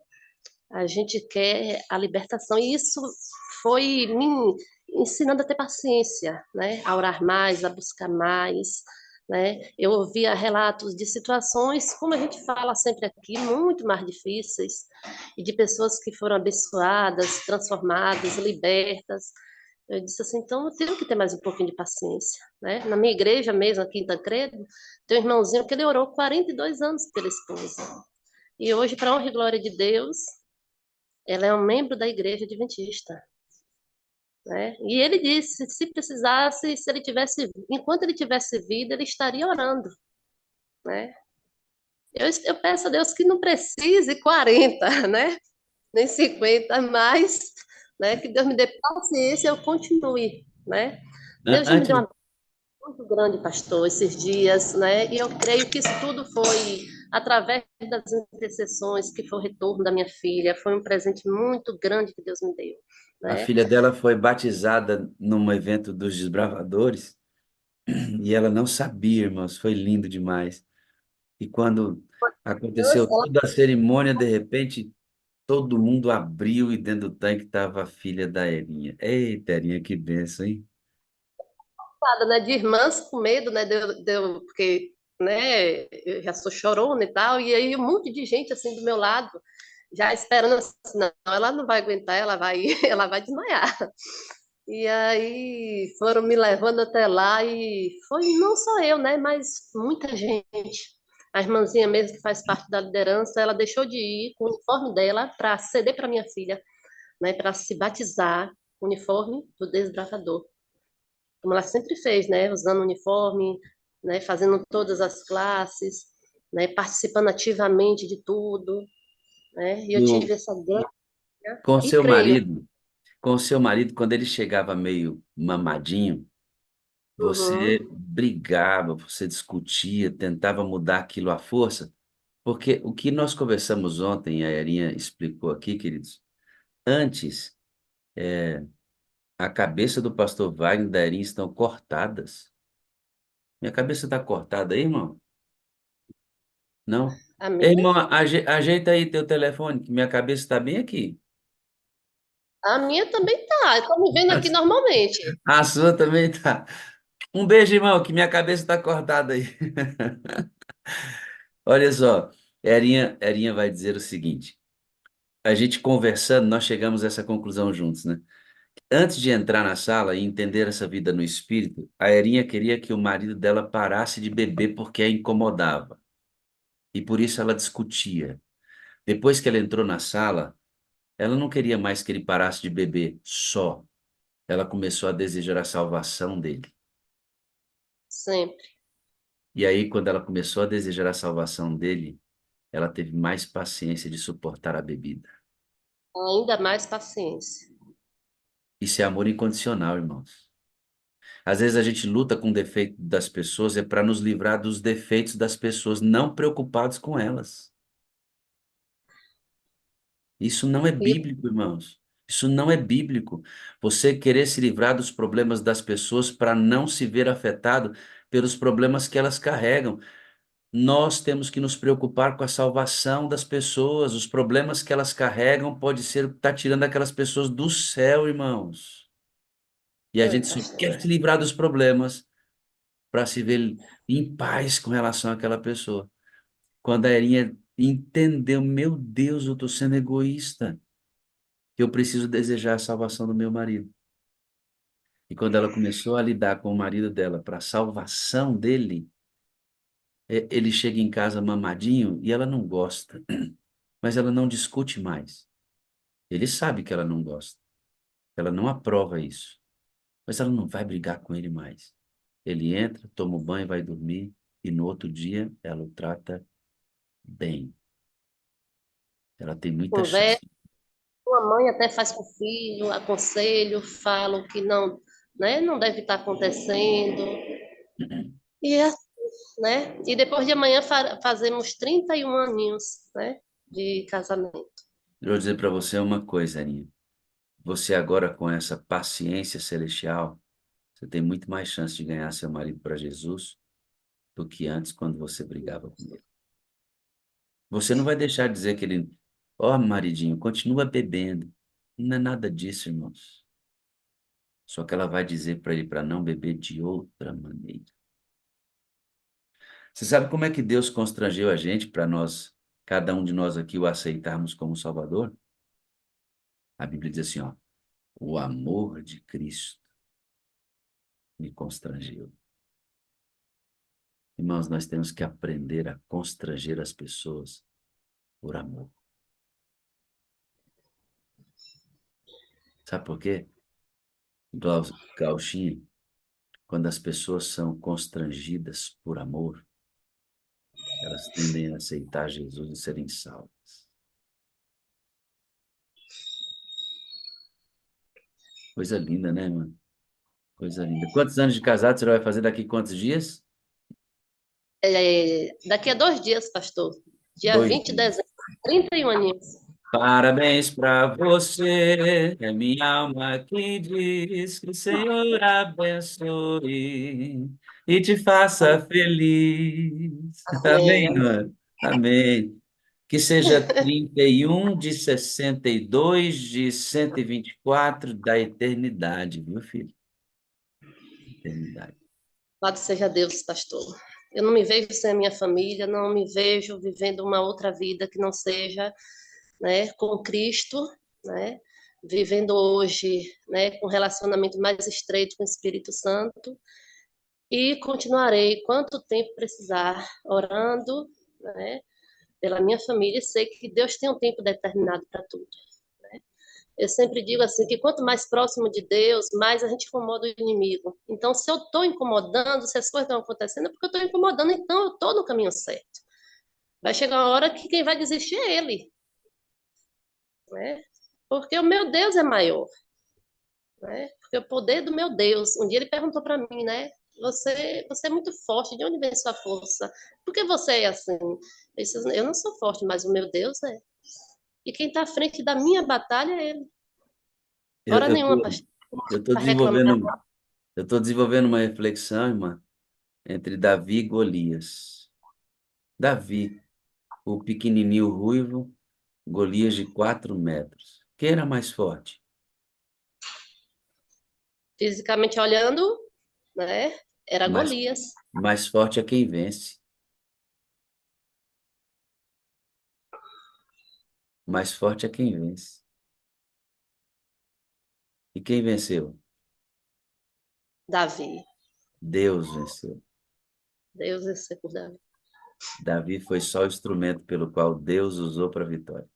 A gente quer a libertação. E isso foi me ensinando a ter paciência, né? A orar mais, a buscar mais, né? Eu ouvia relatos de situações, como a gente fala sempre aqui, muito mais difíceis, e de pessoas que foram abençoadas, transformadas, libertas. Eu disse assim, então eu tenho que ter mais um pouquinho de paciência, né? Na minha igreja mesmo, aqui em Tancredo, tem um irmãozinho que ele orou 42 anos pela esposa. E hoje, para a honra e glória de Deus, ela é um membro da igreja adventista, né? E ele disse, se precisasse, se ele tivesse, enquanto ele tivesse vida, ele estaria orando, né? Eu peço a Deus que não precise 40, né? nem 50, mas, né, que Deus me dê paciência e eu continue, né? Deus já me deu
Antes,
uma muito grande, pastor, esses dias, né? E eu creio que isso tudo foi através das intercessões, que foi o retorno da minha filha, foi um presente muito grande que Deus me deu,
a
né?
filha dela foi batizada num evento dos desbravadores e ela não sabia, irmãos, foi lindo demais. E quando
Deus,
aconteceu toda a cerimônia, de repente, todo mundo abriu e dentro do tanque estava a filha da Erinha. Eita, Erinha, que benção, hein?
ela, né, de irmãs com medo, né, porque, né, eu já sou chorona e tal, e aí um monte de gente assim do meu lado, já esperando assim, não, ela não vai aguentar, ela vai, ela vai desmaiar. E aí foram me levando até lá e foi não só eu, né, mas muita gente. A irmãzinha mesmo que faz parte da liderança, ela deixou de ir com o uniforme dela para ceder para minha filha, né, para se batizar com o uniforme do desbravador, como ela sempre fez, né, usando o uniforme, né, fazendo todas as classes, né, participando ativamente de tudo, né, e eu tive
No,
essa grande
com
e
seu
creio.
marido, com seu marido, quando ele chegava meio mamadinho, você
Uhum.
brigava, você discutia, tentava mudar aquilo à força, porque o que nós conversamos ontem, a Erinha explicou aqui, queridos, antes, a cabeça do pastor Wagner e da Erinha estão cortadas. Minha cabeça está cortada aí, irmão? Não?
A
Ei,
minha,
irmão, ajeita aí teu telefone, que minha cabeça está bem aqui.
a minha também tá. Eu tô me vendo aqui normalmente.
A sua também tá. Um beijo, irmão, que minha cabeça está cortada aí. Olha só, Erinha vai dizer o seguinte: a gente conversando, nós chegamos a essa conclusão juntos, né? Antes de entrar na sala e entender essa vida no espírito, a Erinha queria que o marido dela parasse de beber porque a incomodava. E por isso ela discutia. Depois que ela entrou na sala, ela não queria mais que ele parasse de beber só. Ela começou a desejar a salvação dele.
Sempre.
E aí, quando ela começou a desejar a salvação dele, ela teve mais paciência de suportar a bebida.
Ainda mais paciência.
Isso é amor incondicional, irmãos. Às vezes a gente luta com o defeito das pessoas é para nos livrar dos defeitos das pessoas, não preocupados com elas. Isso não é
E
bíblico, irmãos. Isso não é bíblico. Você querer se livrar dos problemas das pessoas para não se ver afetado pelos problemas que elas carregam. Nós temos que nos preocupar com a salvação das pessoas. Os problemas que elas carregam pode ser o que está tirando aquelas pessoas do céu, irmãos. E a
foi,
gente só quer
pastor.
se livrar dos problemas para se ver em paz com relação àquela pessoa. Quando a Erinha entendeu, meu Deus, eu estou sendo egoísta, que eu preciso desejar a salvação do meu marido. E quando ela começou a lidar com o marido dela para a salvação dele, ele chega em casa mamadinho e ela não gosta, mas ela não discute mais. Ele sabe que ela não gosta, ela não aprova isso, mas ela não vai brigar com ele mais. Ele entra, toma o banho, vai dormir e no outro dia ela o trata bem. Ela tem muita
Conversa,
chance.
uma mãe até faz com o filho, aconselho, falo que não, né, não deve estar acontecendo. E é, né? E depois de amanhã fazemos 31 aninhos, né, de casamento.
Eu vou dizer para você uma coisa, Aninha. Você agora com essa paciência celestial, você tem muito mais chance de ganhar seu marido para Jesus do que antes quando você brigava com ele. Você não vai deixar de dizer que ele, ó, maridinho, continua bebendo. Não é nada disso, irmãos. Só que ela vai dizer para ele para não beber de outra maneira. Você sabe como é que Deus constrangeu a gente para nós, cada um de nós aqui, o aceitarmos como Salvador? A Bíblia diz assim, ó, o amor de Cristo me constrangeu. Irmãos, nós temos que aprender a constranger as pessoas por amor. Sabe por quê? Gauchinho, quando as pessoas são constrangidas por amor, elas tendem a aceitar Jesus e serem salvas. Coisa linda, né, irmã? Coisa linda. Quantos anos de casado você vai fazer daqui quantos dias?
Daqui a 2 dias, pastor. Dia
Dois
20 de
dias.
dezembro, 31 aninhos.
Parabéns para você, é minha alma que diz que o Senhor abençoe e te faça feliz.
Amém,
Amém,
amém.
irmã? Amém. Que seja 31 de 62 de 124 da eternidade, viu, filho? Eternidade.
Louvado seja Deus, pastor. Eu não me vejo sem a minha família, não me vejo vivendo uma outra vida que não seja, né, com Cristo, né, vivendo hoje, né, com um relacionamento mais estreito com o Espírito Santo, e continuarei quanto tempo precisar orando, né, pela minha família, e sei que Deus tem um tempo determinado para tudo. Eu sempre digo assim, que quanto mais próximo de Deus, mais a gente incomoda o inimigo. Então, se eu estou incomodando, se as coisas estão acontecendo, é porque eu estou incomodando, então eu estou no caminho certo. Vai chegar uma hora que quem vai desistir é ele, né? Porque o meu Deus é maior, né? Porque o poder do meu Deus. Um dia ele perguntou para mim, né? Você é muito forte, de onde vem sua força? Por que você é assim? Eu não sou forte, mas o meu Deus é. E quem está à frente da minha batalha é ele.
Eu,
Hora
eu
nenhuma,
tô,
pastor,
eu tô
para reclamar.
desenvolvendo uma reflexão, irmã, entre Davi e Golias. Davi, o pequenininho ruivo, Golias de 4 metros. Quem era mais forte?
Fisicamente olhando, né? Era
Mais,
Golias.
mais forte é quem vence. Mais forte é quem vence. E quem venceu?
Davi.
Deus venceu.
Deus é por Davi.
Davi foi só o instrumento pelo qual Deus usou para a vitória.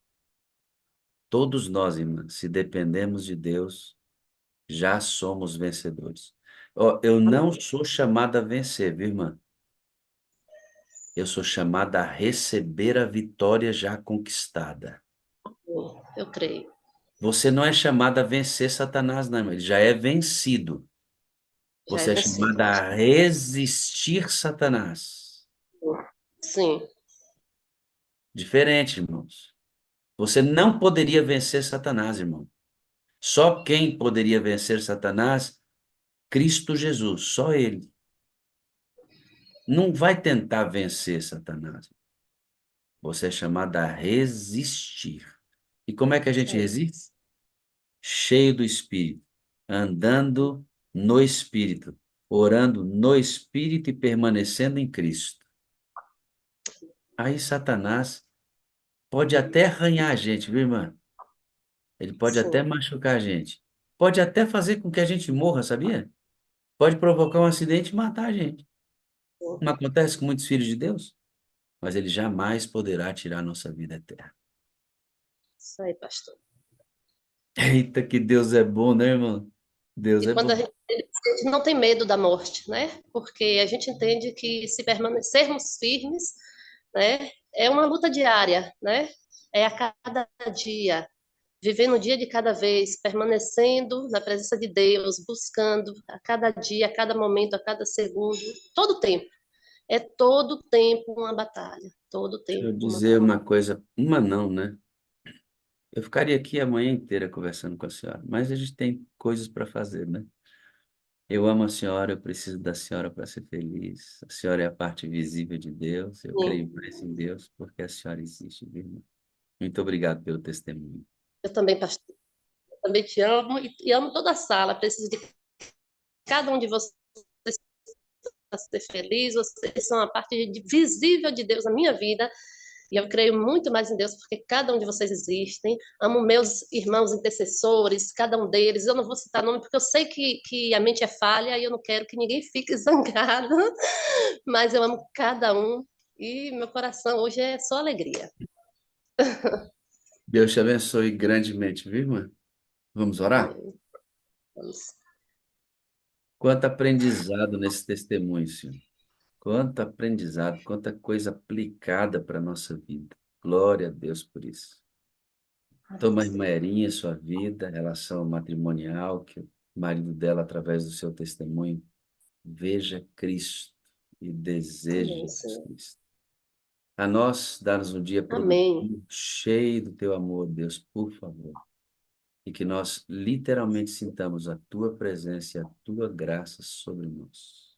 Todos nós, irmã, se dependemos de Deus, já somos vencedores. Ó, eu não
Amém.
sou chamada a vencer, viu, irmã? Eu sou chamada a receber a vitória já conquistada.
Eu creio.
Você não é chamada a vencer Satanás, não, irmã. Ele já é vencido.
Já é
Você é
vencido.
chamada a resistir Satanás.
Sim.
Diferente, irmãos. Você não poderia vencer Satanás, irmão. Só quem poderia vencer Satanás? Cristo Jesus, só ele. Não vai tentar vencer Satanás. Você é chamado a resistir. E como é que a gente
É.
resiste? Cheio do Espírito, andando no Espírito, orando no Espírito e permanecendo em Cristo. Aí Satanás pode até arranhar a gente, viu, irmã? Ele pode até
Sim.
machucar a gente. Pode até fazer com que a gente morra, sabia? Pode provocar um acidente e matar a gente. Não acontece com muitos filhos de Deus? Mas ele jamais poderá tirar a nossa vida eterna.
Isso aí, pastor.
Eita, que Deus é bom, né, irmão? Deus
E
é
quando
bom.
a gente não tem medo da morte, né? Porque a gente entende que se permanecermos firmes, né, é uma luta diária, né? É a cada dia, vivendo um dia de cada vez, permanecendo na presença de Deus, buscando a cada dia, a cada momento, a cada segundo, todo o tempo. É todo o tempo uma batalha, todo o
Deixa eu
tempo uma
dizer
batalha.
uma coisa, uma não, né? Eu ficaria aqui a manhã inteira conversando com a senhora, mas a gente tem coisas para fazer, né? Eu amo a senhora, eu preciso da senhora para ser feliz. A senhora é a parte visível de Deus. Eu creio
Sim,
mais em Deus porque a senhora existe, viu, irmão? Muito obrigado pelo testemunho.
eu também, pastor, eu também te amo e amo toda a sala. Preciso de cada um de vocês para ser feliz. Vocês são a parte visível de Deus na minha vida. E eu creio muito mais em Deus, porque cada um de vocês existem. Amo meus irmãos intercessores, cada um deles. Eu não vou citar nome, porque eu sei que a mente é falha e eu não quero que ninguém fique zangado. Mas eu amo cada um. E meu coração hoje é só alegria.
Deus te abençoe grandemente, viu, irmã? Vamos orar?
Amém. Vamos.
Quanto aprendizado nesse testemunho, Senhor. Quanto aprendizado, quanta coisa aplicada para a nossa vida. Glória a Deus por isso. Toma a irmã Erinha, sua vida, relação matrimonial, que o marido dela, através do seu testemunho, veja Cristo e deseje
Amém,
Jesus
Senhor.
Cristo. A nós, dá-nos um dia
Amém.
produtivo, cheio do teu amor, Deus, por favor. E que nós literalmente sintamos a tua presença e a tua graça sobre nós.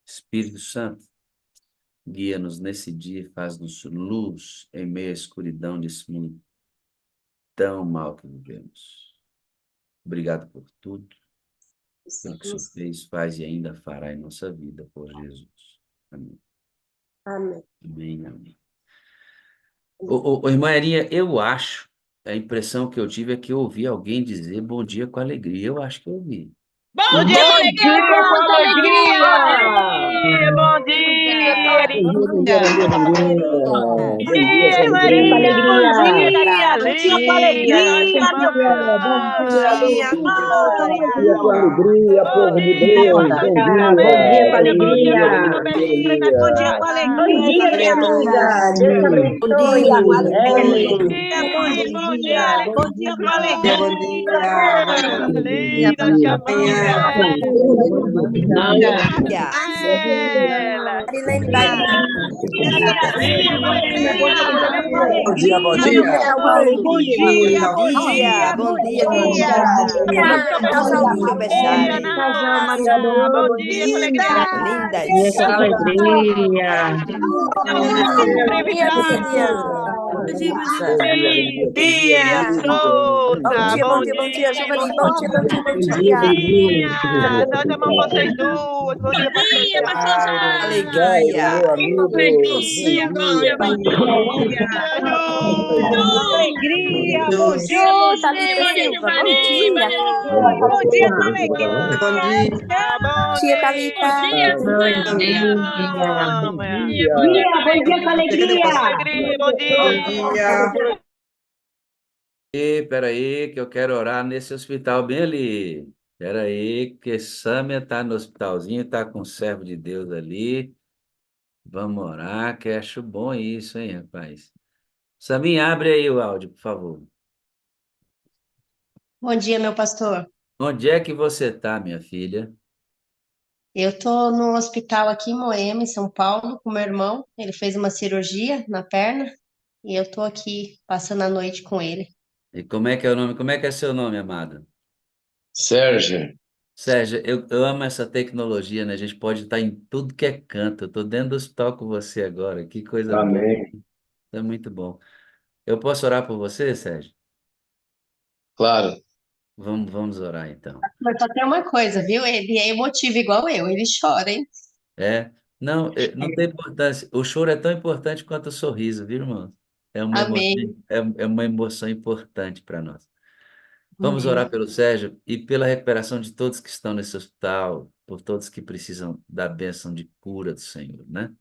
Espírito Santo, guia-nos nesse dia e faz-nos luz em meio à escuridão desse mundo tão mal que vivemos. Obrigado por tudo, pelo que o Senhor fez, faz e ainda fará em nossa vida, por Jesus. Amém.
Amém.
Amém, amém. Ô, irmã Erinha, eu acho, a impressão que eu tive é que eu ouvi alguém dizer bom dia com alegria. Eu acho que eu ouvi.
Bom dia com alegria! Bom dia, alegria!
Bom dia com
Maria, bom
alegria.
dia, alegria!
Bom dia com alegria,
Bom
povo de
dia,
Deus. Bom dia.
bom dia com
Alegria,
alegria!
alegria,
Bom dia com
alegria.
alegria!
Bom dia, minha amiga. Deus te
Amém.
abençoe. Ellen.
Bom dia, alegria!
Bom dia com
Bom
alegria.
dia, Leida, Ela,
Marilene Bahia.
Bom dia, bom
Maria
dia.
Salvando.
bom dia,
Bom dia,
bom
querido.
dia.
Casalzinho,
Dia,
Bessari.
Ana Paula. Bom dia, com alegria.
Minha Miriam.
Dia, Souza.
Bom dia, Giovanni. Bom dia.
Dia, nós amamos vocês duas. Bom dia, pastor Jairo.
Alegria.
Meu amigo.
Alegria. Bom dia,
Thalita Silva. Bom dia.
bom dia com alegria. Bom
Tia Thalita.
Bom dia. Bom dia.
Peraí, que eu quero orar nesse hospital bem ali. Peraí, que Sâmia está no hospitalzinho, está com o servo de Deus ali. Vamos orar, que acho bom isso, hein, rapaz? Saminha, abre aí o áudio, por favor.
Bom dia, meu pastor.
Onde é que você está, minha filha?
Eu estou no hospital aqui em Moema, em São Paulo, com meu irmão. Ele fez uma cirurgia na perna e eu estou aqui passando a noite com ele.
E como é que é o nome? Como é que é seu nome, amado?
Sérgio,
Sérgio, eu amo essa tecnologia, né? A gente pode estar em tudo que é canto. Eu estou dentro do hospital com você agora. Que coisa boa.
amém.
É muito bom. Eu posso orar por você, Sérgio?
Claro,
Vamos orar então.
Mas só tem uma coisa, viu? Ele é emotivo igual eu, ele chora, hein?
É? Não, não tem importância. O choro é tão importante quanto o sorriso, viu, irmão? É uma emoção,
Amém.
é uma emoção importante para nós. Vamos
Amém.
orar pelo Sérgio e pela recuperação de todos que estão nesse hospital, por todos que precisam da bênção de cura do Senhor, né?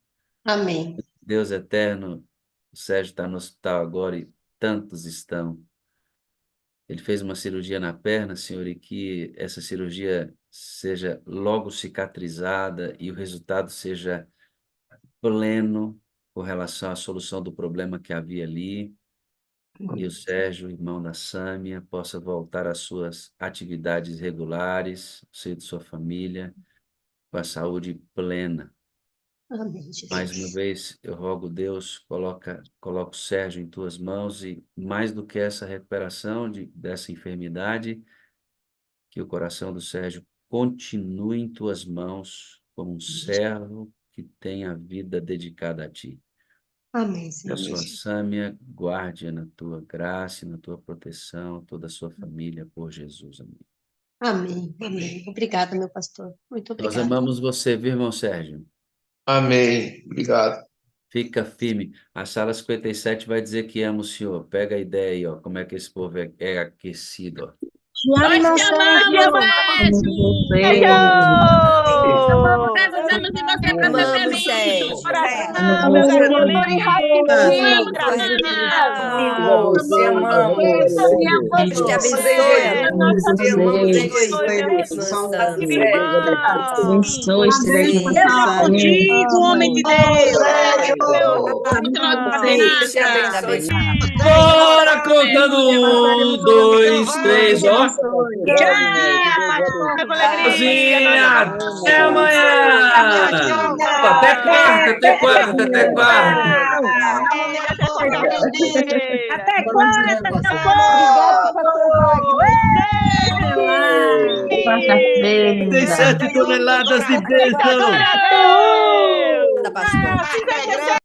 Amém.
Deus eterno, o Sérgio está no hospital agora e tantos estão. Ele fez uma cirurgia na perna, Senhor, e que essa cirurgia seja logo cicatrizada e o resultado seja pleno com relação à solução do problema que havia ali. E o Sérgio, irmão da Sâmia, possa voltar às suas atividades regulares, ao seio de sua família, com a saúde plena.
Amém,
Mais uma
Jesus.
vez, eu rogo, Deus, coloca o Sérgio em tuas mãos e, mais do que essa recuperação dessa enfermidade, que o coração do Sérgio continue em tuas mãos como um servo que tem a vida dedicada a ti.
Amém,
Que
Senhor
a sua
Jesus.
Sâmia guarde na tua graça e na tua proteção toda a sua família, por Jesus. Amém.
Amém. Amém. Obrigada, meu pastor. Muito
Nós
obrigada.
amamos você, viu, irmão Sérgio?
amém. Obrigado.
Fica firme. A sala 57 vai dizer que ama o senhor. Pega a ideia aí, ó, como é que esse povo é aquecido, ó.
Nós te amamos,
Precisamos de você para ser
Amamos,
feliz.
Sérgio.
coração, meu Senhor,
Você amamos.
Deus te abençoe, amor.
Deus é contigo, homem de Deus.
Deus te abençoe.
Bora contando 1, 2, 3, ó. Tchauzinho, até amanhã. Até quarta, até quarta, até quarta.
Até quarta,
Obrigado, pastor Wagner.
Tem 7 toneladas de bênção.
Da pastor.